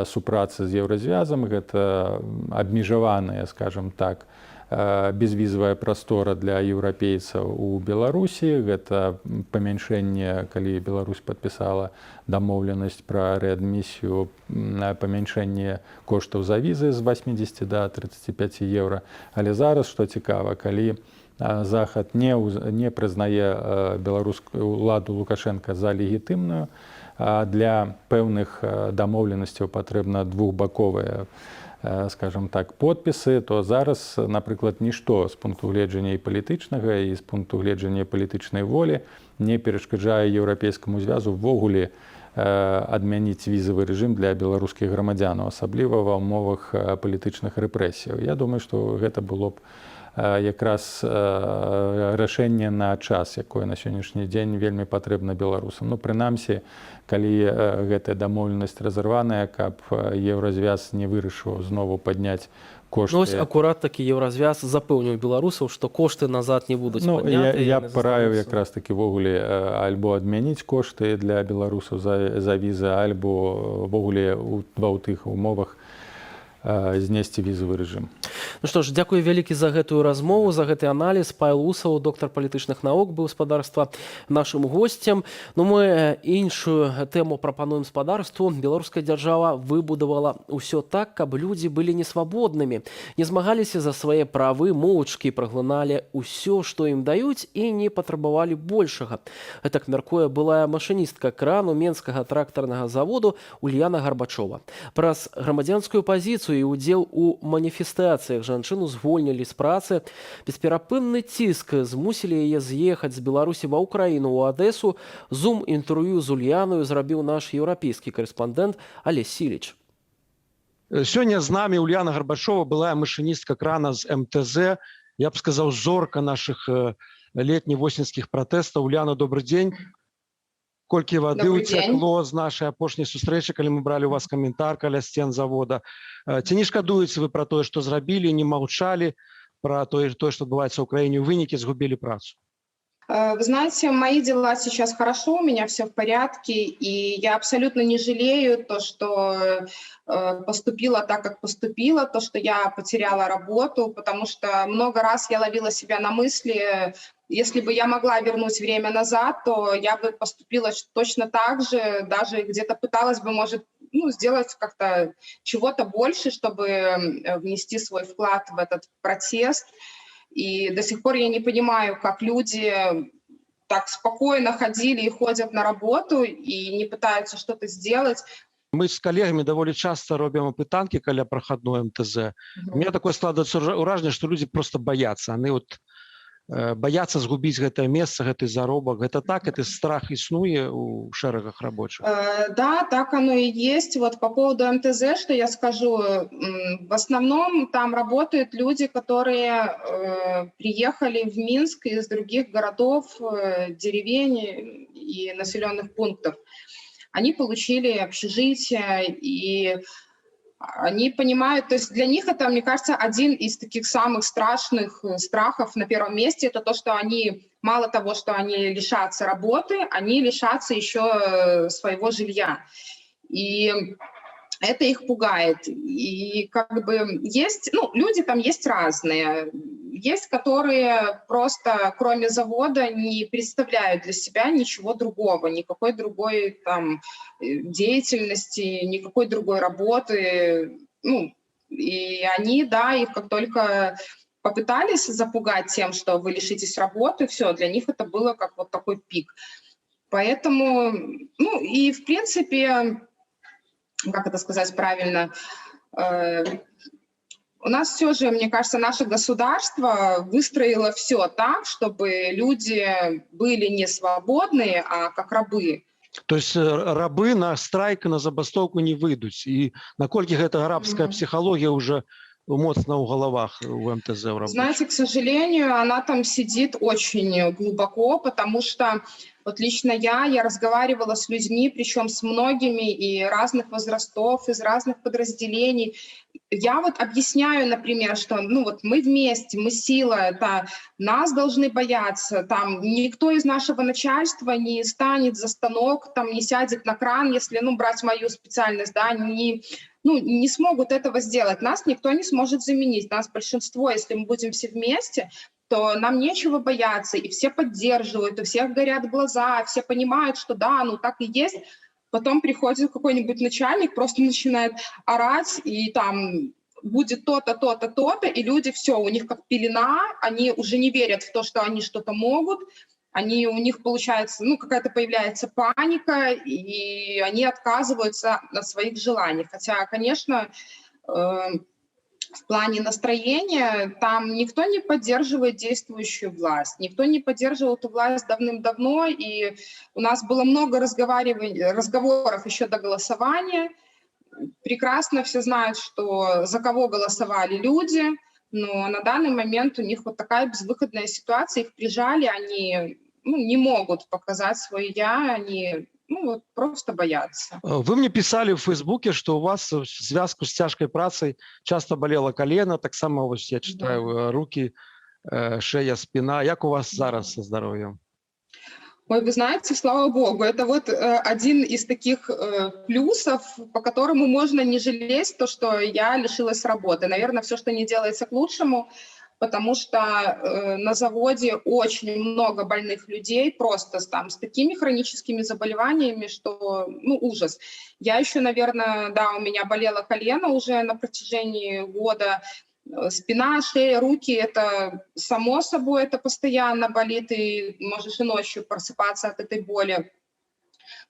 супрацы з еўразвязам. Гэта абмежаваная, скажам так, безвізавая прастора для еўрапейцаў у Беларусі. Гэта памяншэнне, калі Беларусь падпісала дамоўленасць пра рэадмісію, памяншэнне коштаў за візы з 80 да 35 еўра. Але зараз, што цікава, калі Захад не прызнае беларускую ўладу Лукашенка за легітымную, для пэўных дамоўленасцяў патрэбна двухбаковая скажем так, подпісы, то зараз, напрыклад, нішто з пункту гледжання і палітычнага і з пункту гледжання палітычнай волі не перашкаджае еўрапейскаму звязу ввогуле адмяніць візавы рэжым для беларускіх грамадзянаў, асабліва ва ўмовах палітычных рэпрэсіяў. Я думаю, што гэта было б якраз рашэнне на час, якое на сённяшні дзень вельмі патрэбна беларусам. Ну, прынамсі, калі гэтая дамоўленасць разарваная, каб еўразвяз не вырашыў знову падняць кошты.
Ну, ось акурат такі еўразвяз запэўніў беларусаў, што кошты назад не будуць падняты.
Я б параіў якраз такі ввогуле альбо адмяніць кошты для беларусаў за візы, альбо ввогуле ва ў тых умовах знесці візавы рэжым.
Ну што ж, дзякую вялікі за гэтую размову, за гэты аналіз. Павел Усаў, доктар палітычных навук, быў спадарства нашым госцем. Ну, мы іншую тэму прапануем спадарству. Беларуская дзяржава выбудавала ўсё так, каб людзі былі несвабоднымі, не змагаліся за свае правы, моўчкі праглыналі ўсё, што ім даюць, і не патрабавалі большага. Гэтак мяркуе былая машыністка крану Менскага трактарнага заводу Ульяна Гарбачова. Праз грамадзянскую пазіцыю і ўдзел у маніфестацыях жанчыну звольнілі з працы. Бесперапынны ціск змусілі яе з'ехаць з Беларусі ва ўкраіну ў Адэсу. Зум-інтэрв'ю з Ульяною зрабіў наш еўрапейскі карэспандэнт Алесь Сіліч.
Сёння з намі Ульяна Гарбачова, былая машыністка крана з МТЗ. Я б сказаў, зорка нашых летне-восеньскіх пратэстаў. Ульяна, добрый дзень. Колькі вады ўцякло з нашай апошняй сустрэчы, калі мы бралі у вас каментар каля сцен завода. Ці не шкадуеце вы пра тое, што зрабілі, не маўчалі пра тое, што адбываецца ў краіне, у вынікі згубілі працу?
Вы знаете, мои дела сейчас хорошо, у меня все в порядке, и я абсолютно не жалею то, что поступила так, как поступила, то, что я потеряла работу, потому что много раз я ловила себя на мысли, если бы я могла вернуть время назад, то я бы поступила точно так же, даже где-то пыталась бы, может, сделать как-то чего-то больше, чтобы внести свой вклад в этот протест. И до сих пор я не понимаю, как люди так спокойно ходили и ходят на работу и не пытаются что-то сделать.
Мы з калегамі даволі часта робім апытанкі каля прахадной МТЗ. У меня такое складаецца ўражанне, што людзі просто баяцца. Яны баяцца згубіць гэтае месца, гэты заробак. Гэта так, гэты страх існуе у шэрагах рабочых?
Да, так оно и есть. Вот по поводу МТЗ, что я скажу, в основном там работают люди, которые приехали в Минск из других городов, деревень и населенных пунктов. Они получили общежитие, и они понимают, то есть для них это, мне кажется, один из таких самых страшных страхов на первом месте, это то, что они, мало того, что они лишатся работы, они лишатся еще своего жилья. И это их пугает. И как бы есть, люди там есть разные. Есть, которые просто, кроме завода, не представляют для себя ничего другого, никакой другой там деятельности, никакой другой работы. И они, да, их как только попытались запугать тем, что вы лишитесь работы, все, для них это было как вот такой пик. Поэтому, и в принципе, как это сказать правильно, у нас все же, мне кажется, наше государство выстроило все так, чтобы люди были не свободные, а как рабы.
То есть рабы на страйк, на забастовку не выйдуць. І наколькі гэта рабская психология уже моцна ў головах у МТЗ у рабочих?
Знаете, к сожалению, она там сидит очень глубоко, потому что вот лично я разговаривала с людьми, причем с многими и разных возрастов, из разных подразделений. Я вот объясняю, например, что мы вместе, мы сила, это нас должны бояться, там никто из нашего начальства не станет за станок, там не сядет на кран, если, брать мою специальность, да, не смогут этого сделать, нас никто не сможет заменить, нас большинство, если мы будем все вместе, то нам нечего бояться, и все поддерживают, у всех горят глаза, все понимают, что да, так и есть. Потом приходит какой-нибудь начальник, просто начинает орать, и там будет то-то, то-то, то-то, и люди все, у них как пелена, они уже не верят в то, что они что-то могут, у них получается, какая-то появляется паника, и они отказываются от своих желаний. Хотя, конечно, в плане настроения там никто не поддерживает действующую власть, никто не поддерживал эту власть давным-давно, и у нас было много разговоров еще до голосования. Прекрасно все знают, что за кого голосовали люди, но на данный момент у них вот такая безвыходная ситуация, их прижали, они не могут показать свое «я», они просто боятся.
Вы мне писали в Фейсбуке, что у вас в зв'язку с тяжкой працей часто болело колено, так само, ось я читаю, руки, шея, спина. Як у вас зараз со здоровьем?
Ой, вы знаете, слава богу, это вот один из таких плюсов, по которому можно не жалеть то, что я лишилась работы. Наверное, все, что не делается к лучшему, потому что на заводе очень много больных людей, просто там с такими хроническими заболеваниями, что, ужас. Я еще, наверное, у меня болело колено уже на протяжении года, спина, шея, руки, это само собой, это постоянно болит, и можешь и ночью просыпаться от этой боли.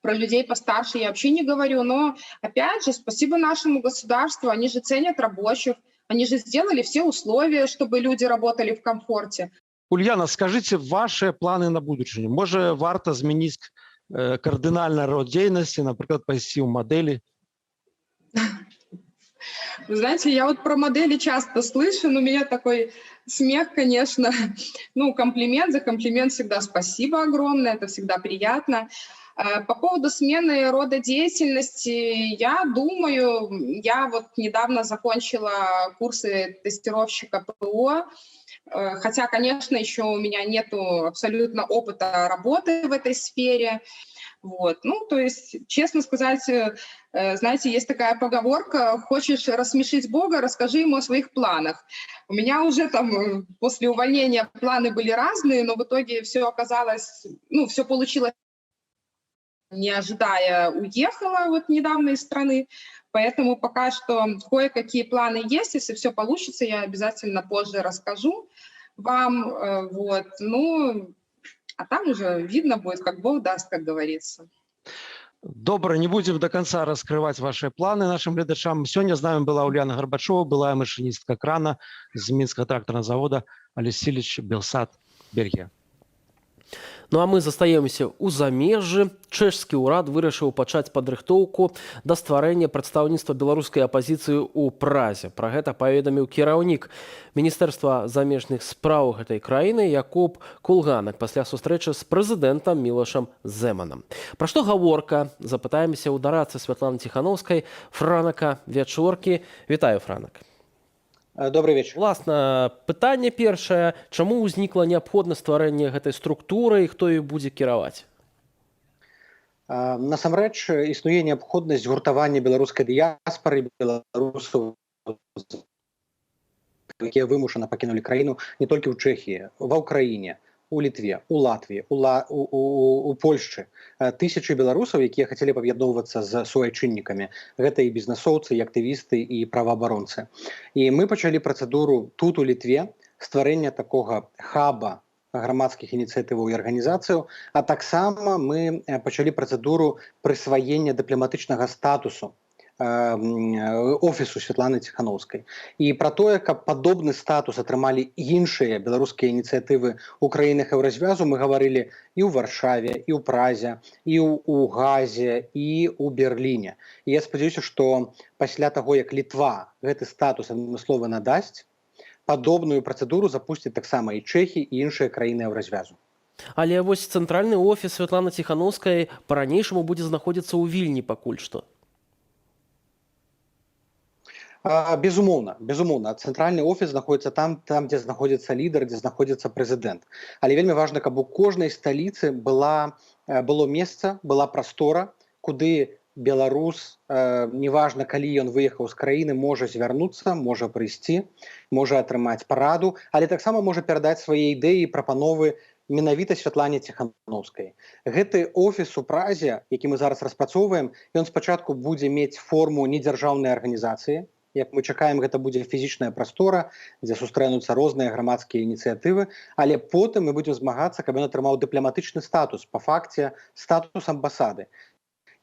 Про людей постарше я вообще не говорю, но, опять же, спасибо нашему государству, они же ценят рабочих, они же сделали все условия, чтобы люди работали в комфорте.
Ульяна, скажите, ваши планы на будущее? Може, варто змінити кардинально род діяльності, наприклад, пайти в моделі?
Вы знаете, я вот про модели часто слышу, но у меня такой смех, конечно. Комплимент за комплимент всегда спасибо огромное, это всегда приятно. По поводу смены рода деятельности, я думаю, я вот недавно закончила курсы тестировщика ПО, хотя, конечно, еще у меня нету абсолютно опыта работы в этой сфере. Вот. То есть, честно сказать, знаете, есть такая поговорка: хочешь рассмешить Бога, расскажи ему о своих планах. У меня уже там после увольнения планы были разные, но в итоге все оказалось, все получилось, не ожидая, уехала вот недавно из страны. Поэтому пока что кое-какие планы есть. Если все получится, я обязательно позже расскажу вам. Вот. А там уже видно будет, как Бог даст, как говорится.
Добре, не будем до конца раскрывать ваши планы нашим глядачам. Сегодня с нами была Ульяна Горбачева, была машинистка крана з Мінського тракторного завода, Олесь Силич, Белсат, Бельгія.
А мы застаемся ў замежжы. Чэшскі ўрад вырашыў пачаць падрыхтоўку да стварэння прадстаўніцтва беларускай апазіцыі ў Празе. Пра гэта паведаміў кіраўнік Міністэрства замежных спраў гэтай краіны Якуб Кулганак пасля сустрэчы з прэзідэнтам Мілашам Зэманам. Пра што гаворка? Запытаемся ў дарадцы Святланы Ціхановскай, Франака Вячоркі. Вітаю, Франак.
Добрый вечер.
Власна, пытанне першае, чаму ўзнікла неабходнасць стварэння гэтай структуры і хто ёй будзе кіраваць?
Насамрэч, існуе неабходнасць гуртавання беларускай дыяспары, беларусаў, якія вымушана пакінулі краіну не толькі ў Чэхіі, ва Ўкраіне, у Літве, у Латвіі, у Польшчы. Тысячы беларусаў, якія хацелі аб'ядноўвацца з суайчыннікамі. Гэта і бізнесоўцы, і актывісты, і праваабаронцы. І мы пачалі працэдуру тут, у Літве, стварэння такога хаба грамадскіх ініцыятываў і арганізацыяў, а таксама мы пачалі працэдуру прысваення дыпламатычнага статусу офісу Святланы Ціхановскай. І пра тое, каб падобны статус атрымалі іншыя беларускія ініцыятывы ў краінах Еўразвязу, мы гаварылі і ў Варшаве, і ў Празе, і ў Газе, і ў Берліне. І я спадзяюся, што пасля таго, як Літва гэты статус адмыслова надасць, падобную працэдуру запусцяць таксама і Чэхі, і іншыя краіны Еўразвязу.
Але вось цэнтральны офіс Святланы Ціхановскай па-ранейшаму будзе знаходзіцца ў Вільні пакуль што.
Безумоўна. Цэнтральны офіс знаходіцца там, дзе знаходзіцца лідар, дзе знаходзіцца прэзідэнт. Але вельмі важна, каб у кожнай сталіцы было месца, была прастора, куды беларус, неважна, калі ён выехаў з краіны, можа звярнуцца, можа прыйсці, можа атрымаць параду, але таксама можа перадаць свае ідэі і прапановы менавіта Святлане Ціхановскай. Гэты офіс у Празе, які мы зараз распрацоўваем, ён спачатку будзе мець форму недзяржаўнай арганізацыі. Як мы чакаем, гэта будзе фізічная прастора, дзе сустрэнуцца розныя грамадскія ініцыятывы, але потым мы будзем змагацца, каб ён атрымаў дыпламатычны статус, па факце статус амбасады.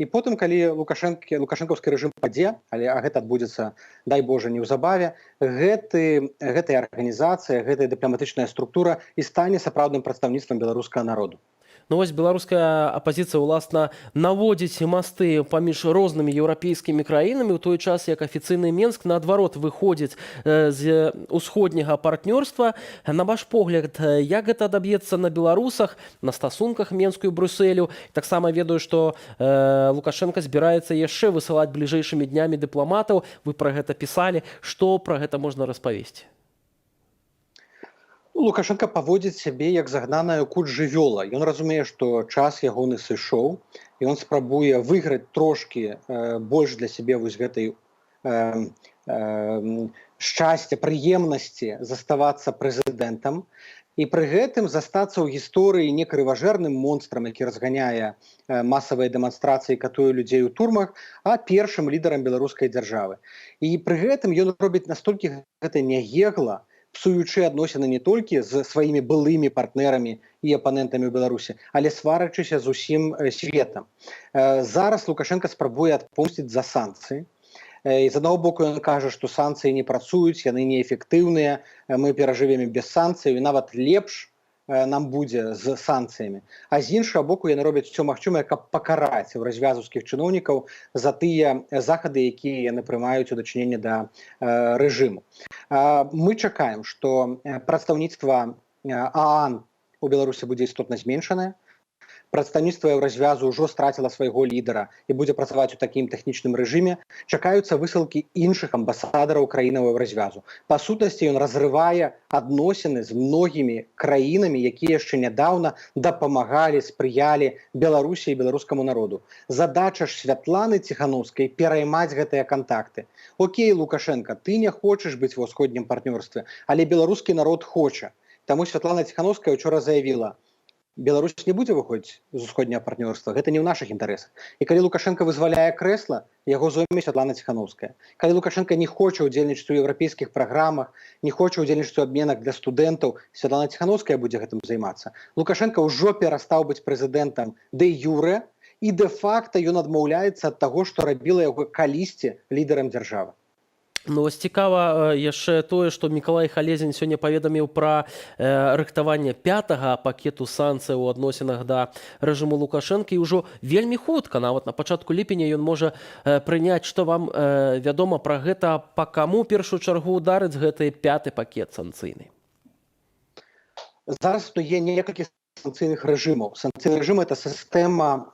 І потым, калі лукашэнкаўскі рэжым падзе, а гэта адбудзецца, дай Божа, неўзабаве, гэтая арганізацыя, гэтая дыпламатычная структура і стане сапраўдным прадстаўніцтвам беларускага народу.
Ну вось беларуская апазіцыя ўласна наводзіць мосты паміж рознымі еўрапейскімі краінамі, у той час як афіцыйны Менск наадварот выходзіць з усходняга партнёрства. На ваш погляд, як гэта адаб'ецца на беларусах, на стасунках Менску і Брюсселю? Таксама ведаю, што Лукашенко збіраецца яшчэ высылаць бліжэйшымі днямі дыпламатаў. Вы пра гэта пісалі. Што пра гэта можна распавесці?
Лукашенко паводзіць сябе як загнаная ў кут жывёла. Ён разумее, што час ягоны сышоў, і ён спрабуе выйграць трошкі больш для сябе вось гэтай шчасця, прыемнасці заставацца прэзідэнтам, і пры гэтым застацца ў гісторыі не крыважэрным монстрам, які разганяе масавыя дэманстрацыі, катуе людзей у турмах, а першым лідарам беларускай дзяржавы. І пры гэтым ён робіць настолькі гэта нягегла, псуючы адносіны не толькі з сваімі былымі партнерамі і апанентамі ў Беларусі, але сварачыся з усім светам. Зараз Лукашенко спрабуе адпомсціць за санкцыі. І з аднаго боку ён кажа, што санкцыі не працуюць, яны неэфектыўныя, мы перажывем без санкцыяў, і нават лепш нам будзе з санкцыямі. А з іншага боку яны робяць усё магчымае, каб пакараць развязаўскіх чыноўнікаў за тыя захады, якія яны прымаюць у дачыненні да рэжыму. Мы чакаем, што прадстаўніцтва ААН у Беларусі будзе істотна зменшанае. Прадстаўніцтва Еўразвязу ўжо страціла свайго лідара і будзе працаваць у такім тэхнічным рэжыме. Чакаюцца высылкі іншых амбасадараў краінаў Еўразвязу. Па сутнасці ён разрывае адносіны з многімі краінамі, якія яшчэ нядаўна дапамагалі, спрыялі Беларусі і беларускаму народу. Задача ж Святланы Ціханаўскай пераймаць гэтыя кантакты. Окей, Лукашенко, ты не хочаш быць ва ўсходнім партнёрстве, але беларускі народ хоча. Таму Святлана Ціханаўская учора заявіла: Беларусь не будзе выходзіць з усходняга партнёрства, гэта не ў нашых інтарэсах. І калі Лукашенко вызваляе крэсла, яго зойме Святлана Ціханаўская. Калі Лукашенко не хоча ўдзельнічаць у еўрапейскіх праграмах, не хоча ўдзельнічаць у абменах для студэнтаў, Святлана Ціханаўская будзе гэтым займацца. Лукашенко ўжо перастаў быць прэзідэнтам дэ-юрэ, і дэ-факта ён адмаўляецца ад таго, што рабіла яго калісьці лідарам дзяржавы.
Ну, вось цікава яшчэ тое, што Мікалай Халезін сёння паведаміў пра рыхтаванне 5-га пакету санкцыяў у адносінах да рэжыму Лукашэнка, і ўжо вельмі хутка, нават на пачатку ліпеня ён можа прыняць. Што вам вядома пра гэта, па каму першую чаргу ударыць гэты 5-й пакет санкцыйны?
Зараз існуе некалькі санкцыйных рэжымаў. Санкцыйны рэжым – гэта сістэма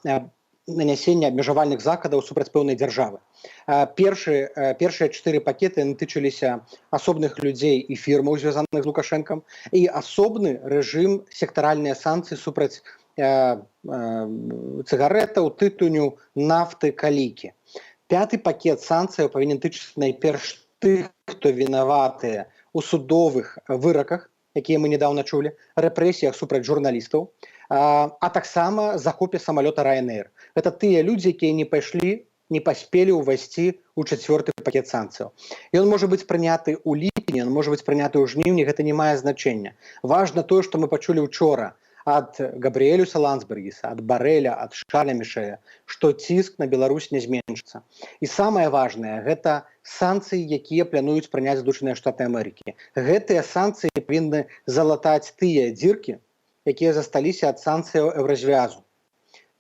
нанясення абмежавальных захадаў супраць пэўнай дзяржавы. Першыя 4 пакеты тычыліся асобных людзей і фірмаў, звязаных з Лукашэнкам, і асобны рэжым сектаральныя санкцыі супраць цыгаретаў, тытуню, нафты, калікі. 5-й пакет санкцыяў павінен тычыцца найперш тых, хто вінаватыя у судовых выраках, якія мы недавно чулі, рэпрэсіях супраць журналістаў, а таксама захопе самалёта Ryanair. Гэта тыя людзі, якія не паспелі ўвайсці ў 4-й пакет санкцыяў. Ён можа быць прыняты ў ліпені, ён можа быць прыняты ў жніўні, гэта не мае значэння. Важна тое, што мы пачулі учора ад Габрыэлюса Ландсбергіса, ад Барэля, ад Шарля Мішэля, што ціск на Беларусь не зменшыцца. І самае важнае, гэта санкцыі, якія плануюць прыняць Злучаныя Штаты Амерыкі. Гэтыя санкцыі павінны залатаць тыя дзіркі, якія засталіся ад санкцыяў Еўразвязу.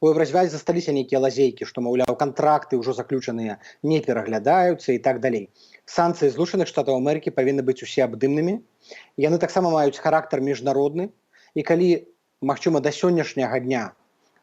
У Еўразвязе засталіся нейкія лазейкі, што, маўляў, кантракты ўжо заключаныя не пераглядаюцца і так далей. Санкцыі Злучаных Штатаў Амерыкі павінны быць усеабдымнымі. Яны таксама маюць характар міжнародны. І калі, магчыма, да сённяшняга дня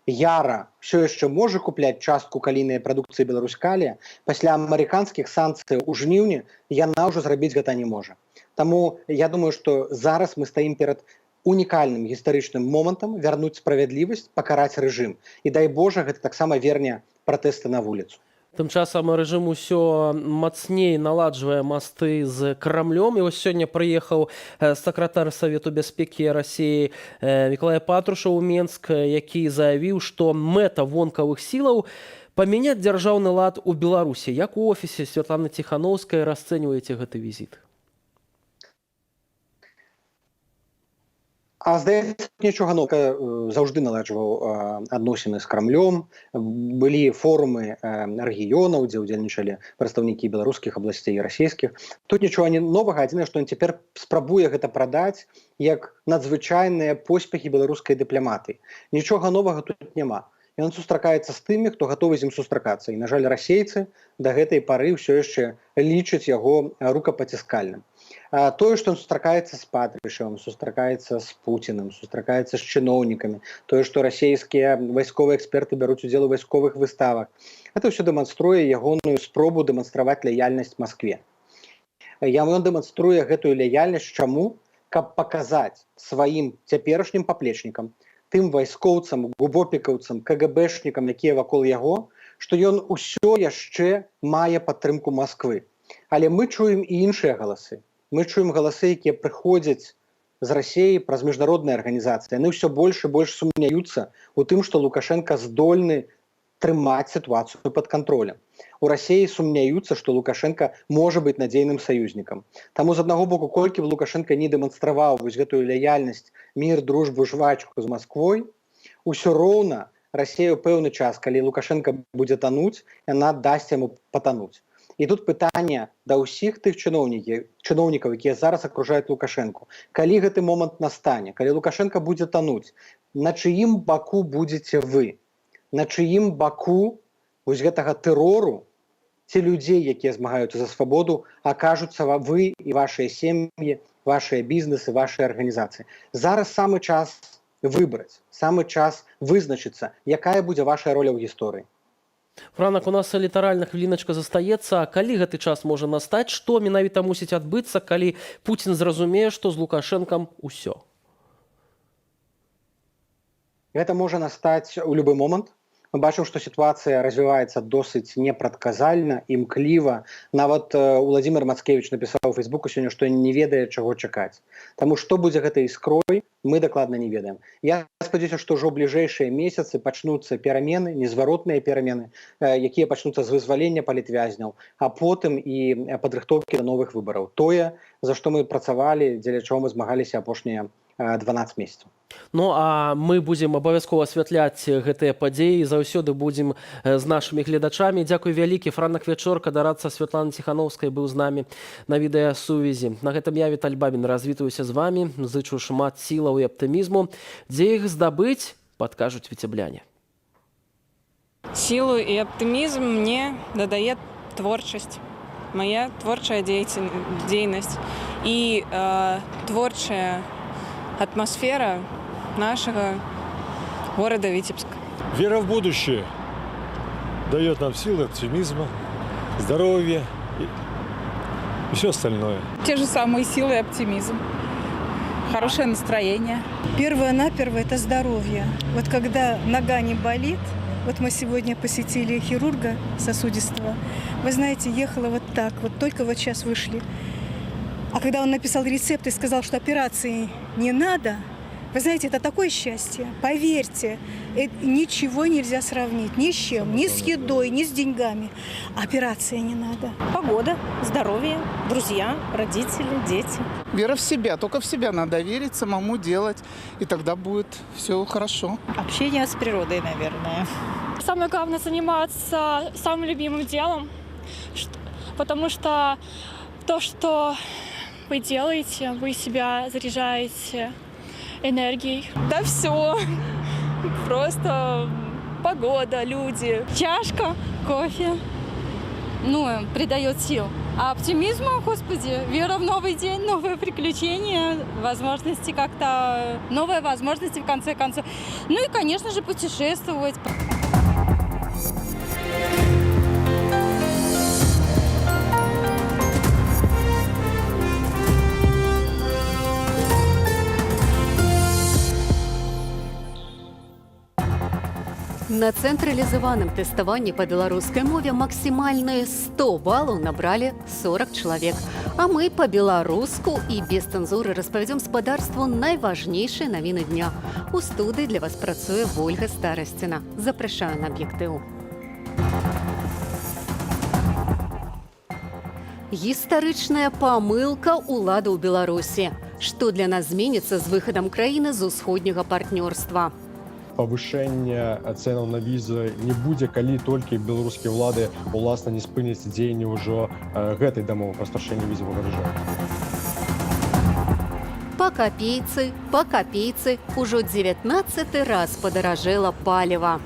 Яра ўсё яшчэ можа купляць частку калійнай прадукцыі Беларусь-Калія, пасля амерыканскіх санкцыяў у жніўні яна ўжо зрабіць гэта не можа. Таму я думаю, што зараз мы стаім перад унікальным гістарычным момантам вярнуць справядлівасць, пакараць рэжым. І дай Божа, гэта таксама верне пратэсты на вуліцу.
Тым часам рэжым усё мацней наладжвае масты з Крамлём. І вось сёння прыехаў сакратар Савету бяспекі Расіі Мікалай Патрушаў у Менск, які заявіў, што мэта вонкавых сілаў памяняць дзяржаўны лад у Беларусі. Як у офісе Святланы Ціханаўскай расцэньваеце гэты візіт?
А здаецца, нічога новага, заўжды наладжваў адносіны з Крамлём. Былі форумы рэгіёнаў, дзе ўдзельнічалі прадстаўнікі беларускіх абласцей і расійскіх. Тут нічога не новага, адзінае, што ён цяпер спрабуе гэта прадаць як надзвычайныя поспехі беларускай дыпламатыі. Нічога новага тут няма. Ён сустракаецца з тымі, хто гатовы з ім сустракацца. І, на жаль, расейцы да гэтай пары ўсё яшчэ лічаць яго рукапаціскальным. Тое, што ён сустракаецца з Патрушевым, сустракаецца з Пуціным, сустракаецца з чыноўнікамі, тое, што расійскія вайсковыя эксперты бяруць удзел у вайсковых выставах, гэта ўсё дэманструе ягоную спробу дэманстраваць лаяльнасць Маскве. Ён дэманструе гэтую лаяльнасць чаму? Каб паказаць сваім цяперашнім паплечнікам, тым вайскоўцам, губопікаўцам, КГБшнікам, якія вакол яго, што ён усё яшчэ мае падтрымку Масквы. Але мы чуем і іншыя галасы. Мы чуем галасы, якія прыходзяць з Расіі праз міжнародныя арганізацыі. Яны ўсё больш і больш сумняюцца у тым, што Лукашенка здольны трымаць сітуацыю пад кантролем. У Расіі сумняюцца, што Лукашенка можа быць надзейным саюзнікам. Таму з аднаго боку, колькі б Лукашенка не дэманстраваў вось гэтую лаяльнасць, мір, дружбу, жвачку з Масквой, усё роўна Расія ў пэўны час, калі Лукашенка будзе тануць, яна дасць яму патануць. І тут пытанне да ўсіх тых чыноўнікаў, якія зараз акружаюць Лукашенку. Калі гэты момант настане, калі Лукашенка будзе тануць, на чыім баку будзеце вы? На чыім баку вось гэтага тэрору ці людзей, якія змагаюцца за свабоду, акажуцца вы і вашыя сем'і, вашыя бізнесы, вашыя арганізацыі. Зараз самы час выбраць, самы час вызначыцца, якая будзе ваша роля ў гісторыі.
Франак, у нас літаральна хвіліначка застаецца. Калі гэты час можа настаць, што менавіта мусіць адбыцца, калі Пуцін зразумее, што з Лукашэнкам усё?
Гэта можа настаць у любы момант. Мы бачым, што сітуацыя развіваецца досыць непрадказальна, імкліва. Нават Уладзімір Мацкевіч напісаў у Фейсбуку сёння, што не ведае, чаго чакаць. Таму што будзе гэтай іскрой, мы дакладна не ведаем. Я спадзяюся, што ўжо ў бліжэйшыя месяцы пачнуцца перамены, незваротныя перамены, якія пачнуцца з вызвалення палітвязняў, а потым і падрыхтоўкі да новых выбараў. Тое, за што мы працавалі, дзеля чаго мы змагаліся апошнія 12 месяцаў.
Ну, а мы будзем абавязкова асвятляць гэтыя падзеі, заўсёды будзем з нашымі гледачамі. Дзякуй вялікі. Франак Вячорка, дарадца Святланы Ціхановскай, быў з намі на відэасувязі. На гэтым я, Віталь Бабін, развітваюся з вамі. Зычу шмат сілаў і аптымізму. Дзе іх здабыць, падкажуць віцебляне.
Силу и оптимизм мне додает творчесть, моя творчая деятельность и творчая атмосфера нашего города Витебска.
Вера в будущее дает нам силы, оптимизма, здоровья и все остальное.
Те же самые силы и оптимизм. Хорошее настроение.
Первое-наперво – это здоровье. Вот когда нога не болит, вот мы сегодня посетили хирурга сосудистого. Вы знаете, ехала вот так, вот только вот сейчас вышли. А когда он написал рецепт и сказал, что операции не надо, вы знаете, это такое счастье. Поверьте, ничего нельзя сравнить ни с чем, ни с едой, ни с деньгами. Операции не надо.
Погода, здоровье, друзья, родители, дети.
Вера в себя. Только в себя надо верить, самому делать. И тогда будет все хорошо.
Общение с природой, наверное.
Самое главное заниматься самым любимым делом. Потому что то, что вы делаете, вы себя заряжаете энергией.
Да все. Просто погода, люди.
Чашка, кофе.
Придает сил. А оптимизма, господи, вера в новый день, новые приключения, возможности как-то, новые возможности в конце концов. Ну и, конечно же, путешествовать.
На цэнтралізаваным тэставанні па беларускай мове максімальныя 100 балаў набралі 40 чалавек. А мы па-беларуску і без цэнзуры распавядзём спадарству найважнейшыя навіны дня. У студыі для вас працуе Вольга Старасціна. Запрашаю на аб'ектыў. Гістарычная памылка ўладаў Беларусі. Што для нас зменіцца з выхадам краіны з усходняга партнёрства?
Павышэнне цэнаў на візы не будзе, калі толькі беларускія ўлады уласна не спыняць дзеянні ўжо гэтай дамовы пра страшэнне візавага рэжыму.
Па капейцы, ужо 19-й раз падаражэла паліва.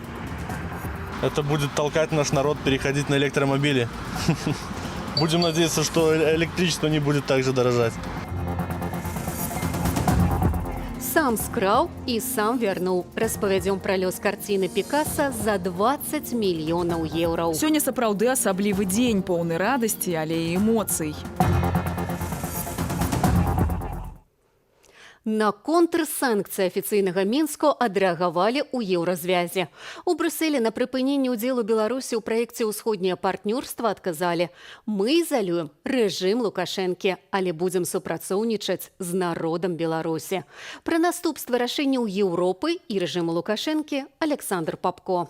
Это будет толкать наш народ переходить на электромобили. Будем надеяться, что электричество не будет так же дорожать.
Сам скраў і сам вярнуў. Распавядзём пра лёс карціны Пікаса за 20 мільёнаў еўраў.
Сёння сапраўды асаблівы дзень, поўны радасці, але і эмоцый.
На контрсанкцыі афіцыйнага Мінску адрэагавалі ў Еўразвязе. У Брюсселі на прыпыненне ўдзелу Беларусі ў праекце «Усходняе партнёрства» адказалі: «Мы ізалюем рэжым Лукашэнкі, але будзем супрацоўнічаць з народам Беларусі». Пра наступствы рашэнняў Еўропы і рэжыму Лукашэнкі Александр Папко.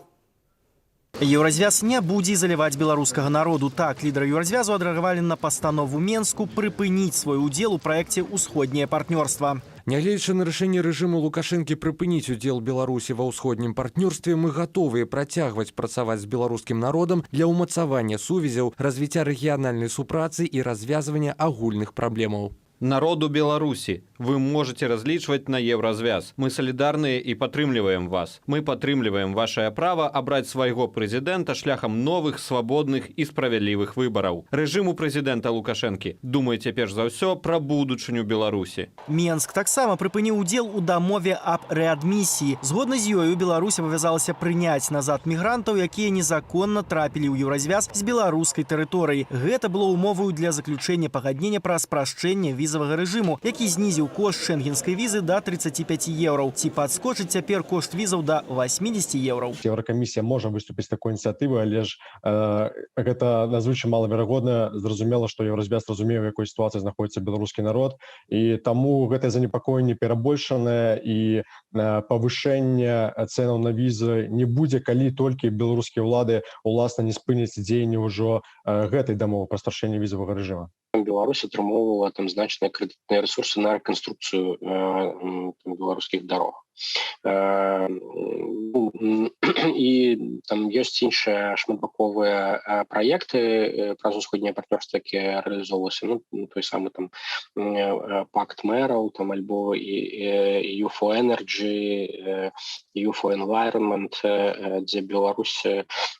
Еўразвяз не будзе заліваць беларускага народу. Так, лідары Еўразвязу адрэагавалі на пастанову Менску прыпыніць свой удзел у праекце «Усходняе партнёрства».
Нягледзячы на рашэнне рэжыму Лукашэнкі прыпыніць удзел Беларусі ва ўсходнім партнёрстве, мы гатовыя працягваць працаваць з беларускім народам для ўмацавання сувязяў, развіцця рэгіянальнай супрацы і развязвання агульных праблемаў.
Народу Беларуси, вы можете различивать на Евразвяз. Мы солидарны и падтрымліваем вас. Мы падтрымліваем ваше право абраць свайго прэзідэнта шляхам новых, свабодных і справядлівых выбараў. Рэжыму прэзідэнта Лукашэнкі думайце перш за ўсё пра будучыню Беларусі.
Менск таксама прыпыніў удзел у дамове аб рэадмісіі. Згодна з ёю Беларусь абавязалася прыняць назад мігрантаў, якія незаконна трапілі ў Еўразвяз з беларускай тэрыторыі. Гэта было умоваю для заключэння пагаднення пра спрашчэнне візавага рэжыму, які знізіў кошт шэнгенскай візы да 35 еўраў. Ці падскочыць цяпер кошт візаў да 80 еўраў.
Еўракамісія можа выступіць такой ініцыятывай, але ж гэта надзвычай малаверагодна. Зразумела, што Еўразвяз разумее, у якой сітуацыі знаходзіцца беларускі народ, і таму гэтае занепакоенне перабольшанае, і павышэнне цэнаў на візы не будзе, калі толькі беларускія ўлады уласна не спыняць дзеянні ўжо гэтай дамовы пра страшэнне візавага рэжыма.
Беларусь атрымоўвала там значныя крэдытныя рэсурсы на рэканструкцыю беларускіх дарог. І там ёсць іншыя шматбаковыя праекты праз усходняе партнёрства, якія рэалізоўваліся, той самы там пакт мэраў, там альбо EU for Energy, EU for Environment, дзе Беларусь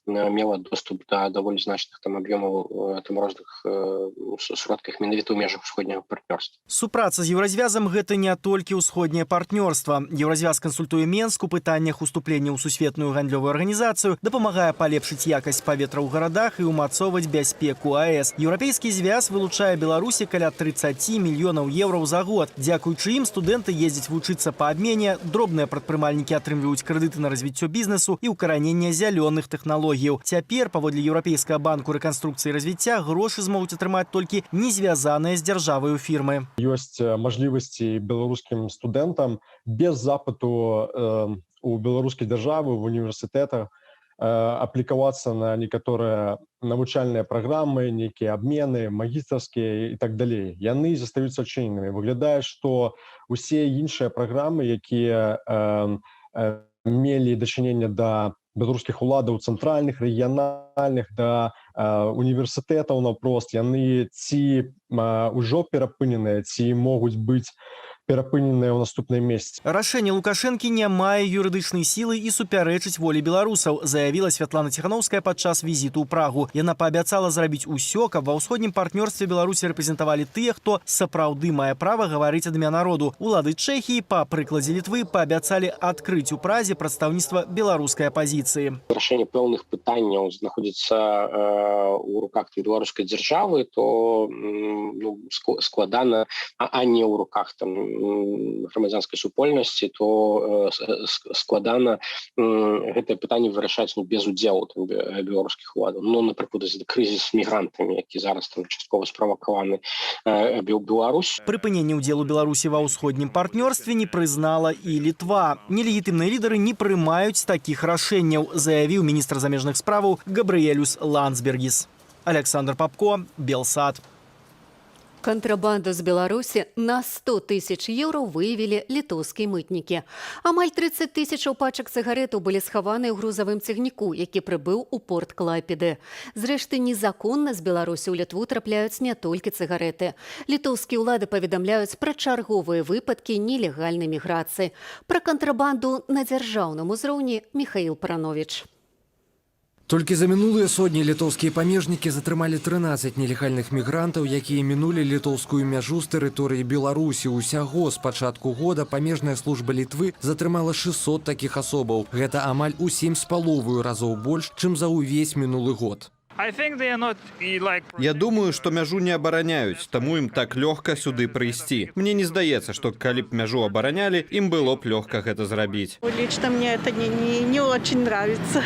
мела доступ да даволі значных там аб'ёмаў там розных сродках менавіта ў межах усходняга партнёрства.
Супраца з Еўразвязам гэта не толькі ўсходняе партнёрства. Еўразвяз кансультуе Менск у пытаннях уступлення ў сусветную гандлёвую арганізацыю, дапамагае палепшыць якасць паветра ў гарадах і ўмацоўваць бяспеку АЭС. Еўрапейскі звяз вылучае Беларусі каля 30 мільёнаў еўраў за год. Дзякуючы ім студэнты ездзяць вучыцца па абмене, дробныя прадпрымальнікі атрымліваюць крэдыты на развіццё бізнесу і ўкараненне зялёных тэхналогіяў. Цяпер, паводле Еўрапейскага банку рэканструкцыі і развіцця, грошы змогуць атрымаць толькі не звязаныя з дзяржаваю фірмы.
Ёсць мажлівасці беларускім студэнтам без запыту у беларускай дзяржавы в універсітэтах аплікавацца на некаторыя навучальныя праграмы, нейкія абмены, магістарскія і так далей. Яны застаюцца адчыненымі. Выглядае, што усе іншыя праграмы, якія мелі дачыненне да беларускіх уладаў цэнтральных, рэгіянальных, да універсітэтаў наўпрост, яны ці ўжо перапыненыя, ці могуць быць перапыненыя ў наступныя месяцы.
Рашэнне Лукашэнкі не мае юрыдычнай сілы і супярэчыць волі беларусаў, заявіла Святлана Ціханаўская падчас візіту ў Прагу. Яна паабяцала зрабіць усё, каб ва ўсходнім партнёрстве Беларусі рэпрэзентавалі тыя, хто сапраўды мае права гаварыць ад імя народу. Улады Чэхіі, па прыкладзе Літвы, паабяцалі адкрыць у Празе прадстаўніцтва беларускай апазіцыі.
Рашэнне пэўных пытанняў знаходзіцца ў руках беларускай дзяржавы, то складана, а не ў руках там грамадзянскай супольнасці, то складана гэтае пытанне вырашаць без удзелу беларускіх уладаў. Напрыклад, крызіс з мігрантамі, які зараз там часткова справакаваны Беларусь.
Прыпыненне ўдзелу Беларусі ва ўсходнім партнёрстве не прызнала і Літва. Нелегітымныя лідары не прымаюць такіх рашэнняў, заявіў міністр замежных справаў Габрыэлюс Ландсбергіс. Александр Папко, Белсад.
Кантрабанду з Беларусі на 100 тысяч еўро выявілі літоўскія мытнікі. Амаль 30 тысячаў пачак цыгаретаў былі схаваныя ў грузавым цягніку, які прыбыў у порт Клайпеды. Зрэшты, незаконна з Беларусі ў Літву трапляюць не толькі цыгареты. Літоўскія ўлады паведамляюць пра чарговыя выпадкі нелегальнай міграцыі. Пра кантрабанду на дзяржаўным узроўні Михаил Паранович.
Толькі за мінулыя сотні літоўскія памежнікі затрымалі 13 нелегальных мігрантаў, якія мінулі літоўскую мяжу з тэрыторыі Беларусі. Усяго з пачатку года памежная служба Літвы затрымала 600 такіх асобаў. Гэта амаль у 7,5 разоў больш, чым за ўвесь мінулы год.
Я думаю, што мяжу не абараняюць, таму ім так лёгка сюды прыйсці. Мне не здаецца, што калі б мяжу абаранялі, ім было б лёгка гэта зрабіць.
Лично мне это не очень нравится.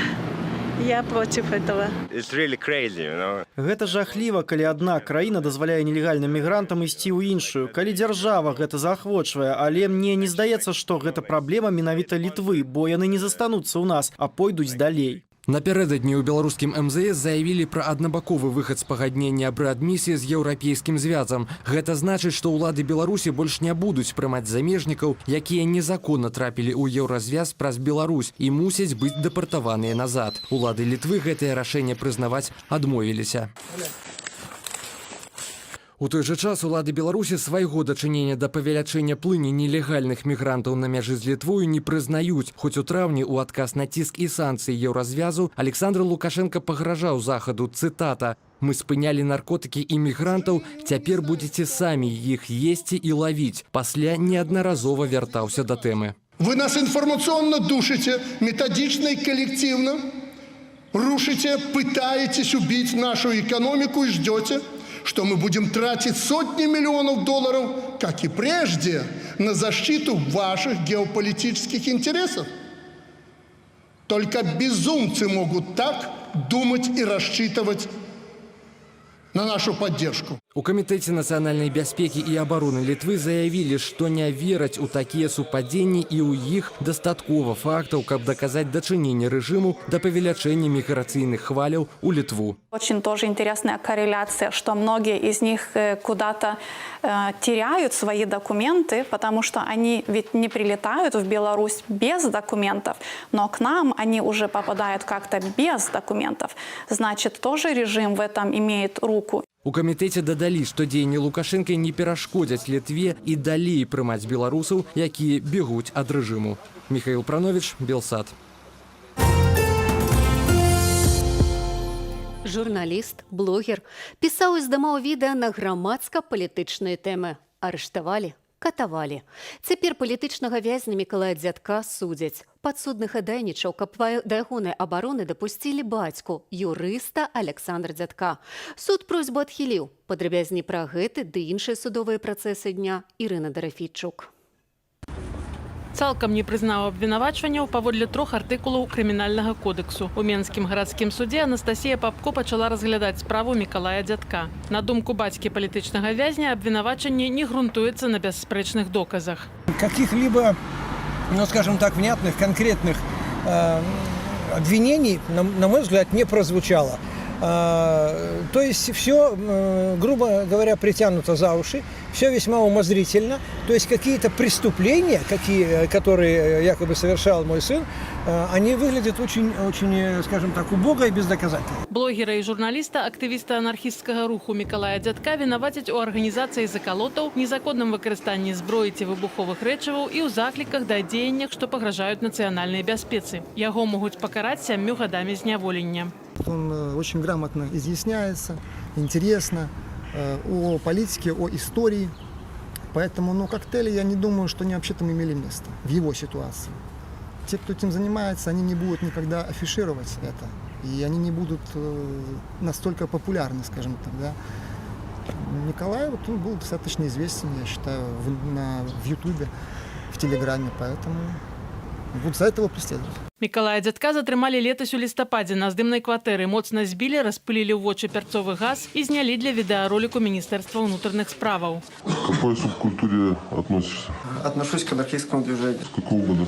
Я против этого.
Гэта жахліва, калі адна краіна дазваляе нелегальным мігрантам ісці ў іншую. Калі дзяржава гэта заахвочвае, але мне не здаецца, што гэта праблема менавіта Літвы, бо яны не застануцца ў нас, а пойдуць далей.
Напярэдадні ў беларускім МЗС заявілі пра аднабаковы выхад з пагаднення аб рэадмісіі з еўрапейскім звязам. Гэта значыць, што ўлады Беларусі больш не будуць прымаць замежнікаў, якія незаконна трапілі ў еўразвяз праз Беларусь і мусяць быць дэпартаваныя назад. Улады Літвы гэтае рашэнне прызнаваць адмовіліся. У той жа час улады Беларусі свайго дачынення да павелічэння плыні нелегальных мігрантаў на мяжы з Літвою не прызнаюць. Хоць у траўні ў адказ на ціск і санкцыі еўразвязу Александр Лукашенко пагражаў захаду, цытата: «Мы спынялі наркотыкі і мігрантаў, цяпер будзеце самі іх есці і лавіць». Пасля неаднаразова вяртаўся да тэмы.
Вы нас информационно душите, методично и коллективно, рушите, пытаетесь убить нашу экономику и ждете, что мы будем тратить сотни миллионов долларов, как и прежде, на защиту ваших геополитических интересов. Только безумцы могут так думать и рассчитывать на нашу поддержку.
У Камітэце нацыянальнай бяспекі і абароны Літвы заявілі, што не вераць у такія супадзенні і ў іх дастаткова фактаў, каб даказаць дачыненне рэжыму да павелічэння міграцыйных хваляў у Літву.
Очень тоже интересная корреляция, что многие из них куда-то теряют свои документы, потому что они ведь не прилетают в Беларусь без документов, но к нам они уже попадают как-то без документов. Значит, тоже режим в этом имеет руку.
У камітэце дадалі, што дзеянні Лукашэнка не перашкодзяць Літве і далей прымаць беларусаў, якія бегуць ад рэжыму. Михаил Паранович, Белсат.
Журналіст, блогер, пісаў і здымаў відэа на грамадска-палітычныя тэмы. Арыштавалі, катавалі. Цяпер палітычнага вязня Мікалая Дзядка судзяць. Падсудны хадайнічаў, каб да ягонай абароны дапусцілі бацьку, юрыста Александра Дзядка. Суд просьбу адхіліў. Падрабязней пра гэты ды іншыя судовыя працэсы дня Ірына Дарафійчук.
Цалкам не прызнаў абвінавачванняў паводле 3 артыкулаў крымінальнага кодексу. У Менскім гарадскім судзе Анастасія Папко пачала разглядаць справу Мікалая Дзядка. На думку бацькі палітычнага вязня, абвінавачанне не грунтуецца на бясспрэчных доказах.
Каких-либо, ну скажем так, внятных, конкретных обвинений, на мой взгляд, не прозвучало. То есть все, грубо говоря, притянуто за уши, все весьма умозрительно. То есть какие-то преступления, которые якобы совершал мой сын, они выглядят очень, скажем так, убого и бездоказательно.
Блогера и журналиста, активиста анархистского руху Мікалая Дзядка вінавацяць у арганізацыі закалотаў, незаконным выкарыстанні зброі ці выбуховых рэчываў і ў закліках да дзеяннях, што пагражаюць нацыянальнай бяспецы. Яго могуць пакараць 7 гадамі зняволення.
Он очень грамотно изъясняется, интересно о политике, о истории. Поэтому, коктейли, я не думаю, что они вообще там имели место в его ситуации. Те, кто этим занимается, они не будут никогда афишировать это. И они не будут настолько популярны, скажем так, да. Николай, он был достаточно известен, я считаю, в Ютубе, в Телеграме, поэтому будут за этого преследовать.
Мікалая Дзядка затрымалі летась у лістападзе на здымнай кватэры. Моцна збілі, распылілі ў вочы перцовы газ і знялі для відэароліку Міністэрства ўнутраных справаў.
К какой субкультуре относишься?
Отношусь к анархистскому движению.
С какого года?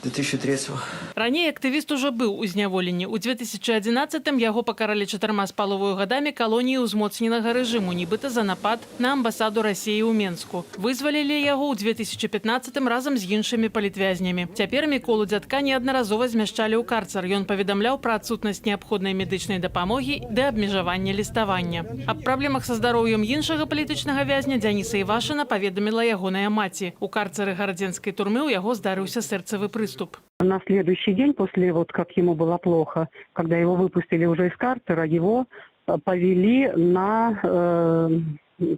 2003-го.
Раней актывіст ужо быў у зняволенні. У 2011-м яго пакаралі 4,5 гадамі калоніі ўзмоцненага рэжыму, нібыта за напад на амбасаду Расіі ў Менску. Вызвалілі яго ў 2015-м разам з іншымі палітвязнямі. Цяпер Міколу Дзядка неаднаразова змяшчалі ў карцар. Ён паведамляў пра адсутнасць неабходнай медычнай дапамогі ды абмежавання ліставання. Аб праблемах са здароўем іншага палітычнага вязня Дзяніса Івашына паведаміла ягоная маці. У карцары гарадзенскай турмы ў яго здарыўся сэрцавы прыступ.
На следующий день, после как ему было плохо, когда его выпустили уже из карцера, его повели на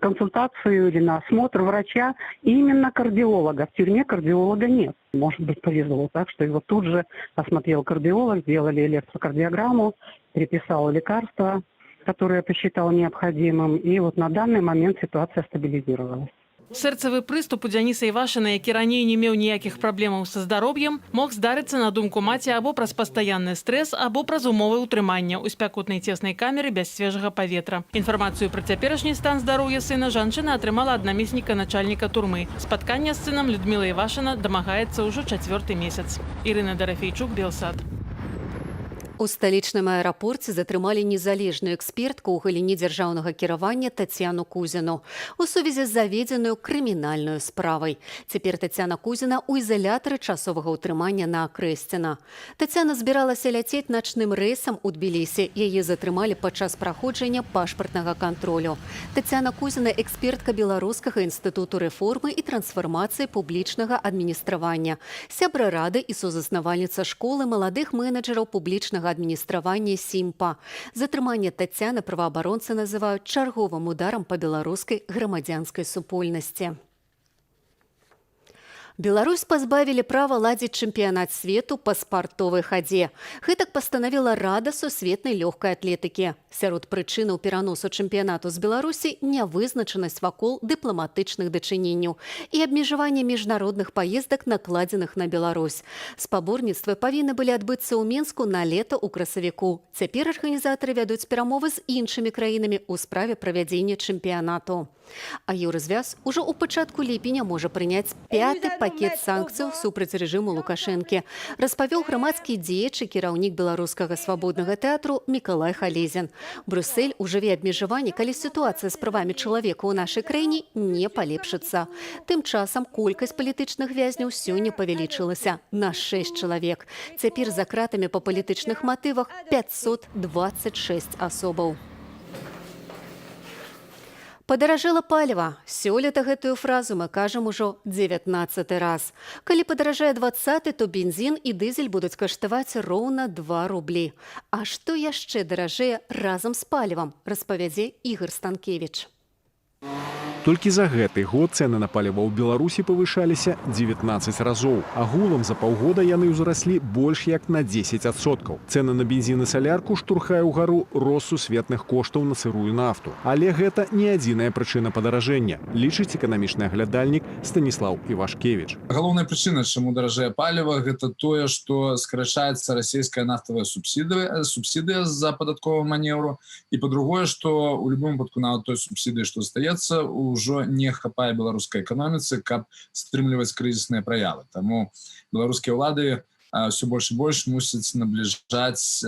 консультацию или на осмотр врача, именно кардиолога. В тюрьме кардиолога нет. Может быть, повезло так, что его тут же осмотрел кардиолог, сделали электрокардиограмму, переписал лекарства, которые посчитал необходимым. И вот на данный момент ситуация стабилизировалась.
Сэрцавы прыступ у Дзяніса Івашына, які раней не меў ніякіх праблемаў са здароўем, мог здарыцца, на думку маці, або праз пастаянны стрэс, або праз умовы ўтрымання ў спякотнай цеснай камеры без свежага паветра. Інфармацыю пра цяперашні стан здароўя сына жанчына атрымала ад намесніка начальніка турмы. Спаткання з сынам Людміла Івашына дамагаецца ўжо 4-й месяц. Ірына Дарафейчук, Белсад.
У сталічным аэрапорце затрымалі незалежную экспертку ў галіне дзяржаўнага кіравання Тацяну Кузіну у сувязі з заведзеную крымінальную справай. Цяпер Тацяна Кузіна ў ізалятары часовага ўтрымання на Акрэсціна. Тацяна збіралася ляцець начным рэйсам у Тбілісі. Яе затрымалі падчас праходжання пашпартнага кантролю. Тацяна Кузіна – экспертка Беларускага інстытуту рэформы і трансфармацыі публічнага адміністравання, сябра рады і сузаснавальніца школы маладых менеджераў публічнага адміністравання СІМПА. Затрыманне Тацяны праваабаронцы называюць чарговым ударам па беларускай грамадзянскай супольнасці. Беларусь пазбавілі права ладзіць чэмпіянат свету па спартовай хадзе. Гэтак пастанавіла Рада сусветнай лёгкай атлетыкі. Сярод прычынаў пераносу чэмпіянату з Беларусі нявызначанасць вакол дыпламатычных дачыненняў і абмежаванне міжнародных паездак, накладзеных на Беларусь. Спаборніцтвы павінны былі адбыцца ў Менску на лета ў красавіку. Цяпер арганізатары вядуць перамовы з іншымі краінамі ў справе правядзення чэмпіянату. А Еўразвяз ужо ў пачатку ліпеня можа прыняць 5-й пакет санкцыяў супраць рэжыму Лукашэнкі, распавёў грамадскі дзеяч і кіраўнік беларускага свабоднага тэатру Мікалай Халезін. Брюссель ужыве абмежаванні, калі сітуацыя з правамі чалавека ў нашай краіне не палепшыцца. Тым часам колькасць палітычных вязняў сёння павялічылася на 6 чалавек. Цяпер за кратамі па палітычных матывах 526 асобаў. Падаражэла паліва. Сёлета гэтую фразу мы кажам ужо 19-й раз. Калі падаражае 20-й, то бензін і дызель будуць каштаваць роўна 2 рублі. А што яшчэ даражэе разам з палівам, распавядзе Ігор Станкевіч.
Толькі за гэты год цэны на паліва ў Беларусі павышаліся 19 разоў. Агулам за паўгода яны ўзраслі больш як на 10%. Цэны на бензін і салярку штурхае ўгару рост сусветных коштаў на сырую нафту. Але гэта не адзіная прычына падаражэння, лічыць эканамічны аглядальнік Станіслаў Івашкевіч.
Галоўная прычына, чаму даражэе паліва, гэта тое, што скарачаецца расійская нафтавая субсідыя з-за падатковага манеўру. І па-другое, што ў любым выпадку нават той субсідыі, што застаецца, ўжо не хапае беларускай эканоміцы, каб стрымліваць крызісныя праявы. Таму беларускія ўлады ўсё больш і больш мусяць набліжаць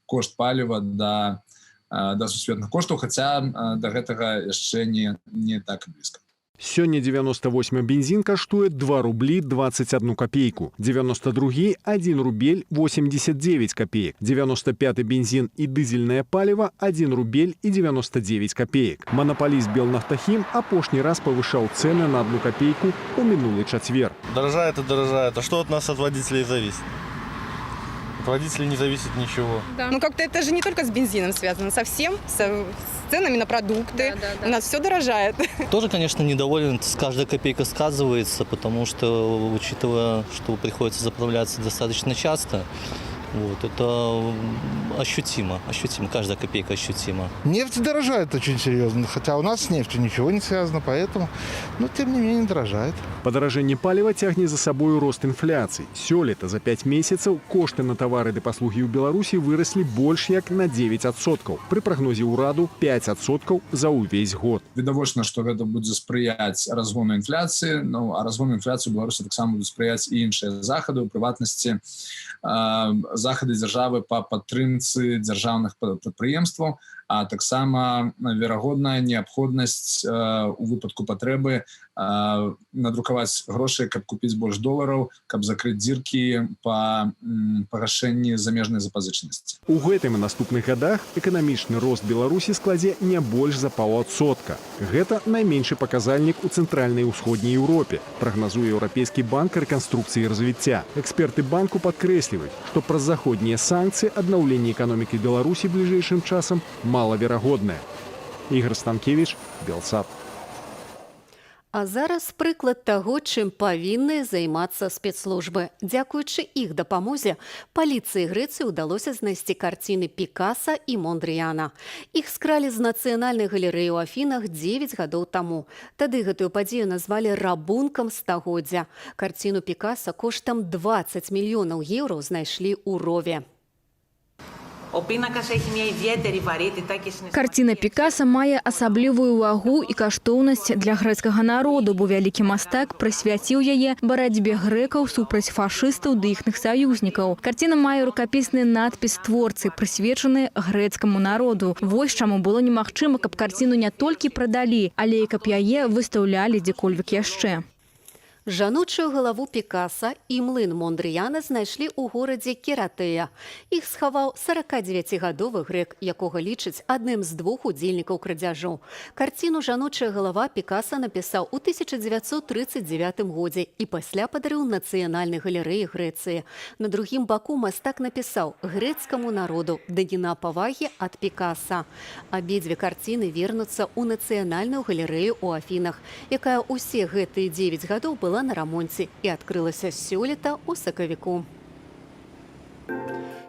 кошт паліва да сусветных коштаў, хаця да гэтага яшчэ не так блізка.
Сёння 98 бензін каштуе 2 рублі 21 копейку, 92 – 1 рубель 89 копеек, 95 бензін і дызельнае паліва 1 рубель і 99 копеек. Манаполіст Белнафтахім апошні раз павышаў цены на 1 копейку у минулый четверг.
Дорожает и дорожает. А что от нас, от водителей, зависит? От водителей не зависит ничего.
Да. Ну как-то это же не только с бензином связано, со всем, с ценами на продукты. Да. У нас все дорожает.
Тоже, конечно, недоволен. Каждая копейка сказывается, потому что, учитывая, что приходится заправляться достаточно часто, Вот, это ощутимо, каждая копейка ощутима.
Нефть дорожает очень серьезно, хотя у нас с нефтью ничего не связано, поэтому, но тем не менее дорожает.
Падаражэнне паліва цягне за сабою рост інфляцыі. Сёлета за 5 месяцаў кошты на тавары ды паслугі ў Беларусі выраслі больш як на 9%. Пры прагнозе ўраду 5% за ўвесь год.
Відавочна, што гэта будзе спрыяць разгону інфляцыі, ну, а разгону інфляцыі ў Беларусі таксама будуць спрыяць і іншыя захады, у прыватнасці захады дзяржавы па падтрымцы дзяржаўных прадпрыемстваў, а таксама верагодная неабходнасць у выпадку патрэбы надрукаваць грошы, каб купіць больш долараў, каб закрыць дзіркі па пагашэнні замежнай запазычанасці.
У гэтым і наступных гадах эканамічны рост Беларусі складзе не больш за 0,5%. Гэта найменшы паказальнік у цэнтральнай і ўсходняй Еўропе, прагназуе Еўрапейскі банк рэканструкцыі і развіцця. Эксперты банку падкрэсліваюць, што праз заходнія санкцыі аднаўленне эканомікі Беларусі бліжэйшым часам малаверагоднае. Ігор Станкевич, Белсат.
А зараз прыклад таго, чым павінны займацца спецслужбы. Дзякуючы іх дапамозе, паліцыі Грэцыі ўдалося знайсці карціны Пікаса і Мондрыяна. Іх скралі з нацыянальнай галерэі ў Афінах 9 гадоў таму. Тады гэтую падзею назвалі рабункам стагоддзя. Карціну Пікаса коштам 20 мільёнаў еўраў знайшлі ў Рове.
Карціна Пікаса мае асаблівую вагу і каштоўнасць для грэцкага народу, бо вялікі мастак прысвяціў яе барацьбе грэкаў супраць фашыстаў ды іхных саюзнікаў. Карціна мае рукапісны надпіс творцы, прысвечаны грэцкаму народу. Вось чаму было немагчыма, каб карціну не толькі прадалі, але і каб яе выстаўлялі дзе-кольвек яшчэ.
Жаночую галаву Пікаса і млын Мондрыяна знайшлі ў горадзе Кератэя. Іх схаваў 49-гадовы грэк, якога лічаць адным з 2 удзельнікаў крадзяжу. Карціну «Жаночая галава» Пікаса напісаў у 1939 годзе і пасля падарыў нацыянальнай галерэі Грэцыі. На другім баку мастак напісаў «Грэцкаму народу, даніна павагі ад Пікаса». Абедзве карціны вернуцца ў нацыянальную галерэю ў Афінах, якая ўсе гэтыя 9 гадоў была на рамонце і адкрылася сёлета ў сакавіку.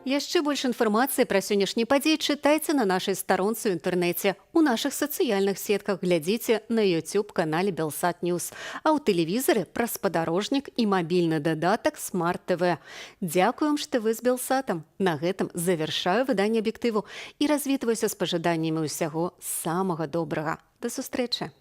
Яшчэ больш інфармацыі пра сённяшнія падзеі чытайце на нашай старонцы ў інтэрнэце. У нашых сацыяльных сетках глядзіце на YouTube-канале Белсат Ньюс, а ў тэлевізары праз спадарожнік і мабільны дадатак Смарт ТВ. Дзякуем, што вы з Белсатам. На гэтым завяршаю выданне аб'ектыву і развітваюся з пажаданнямі ўсяго самага добрага. Да сустрэчы!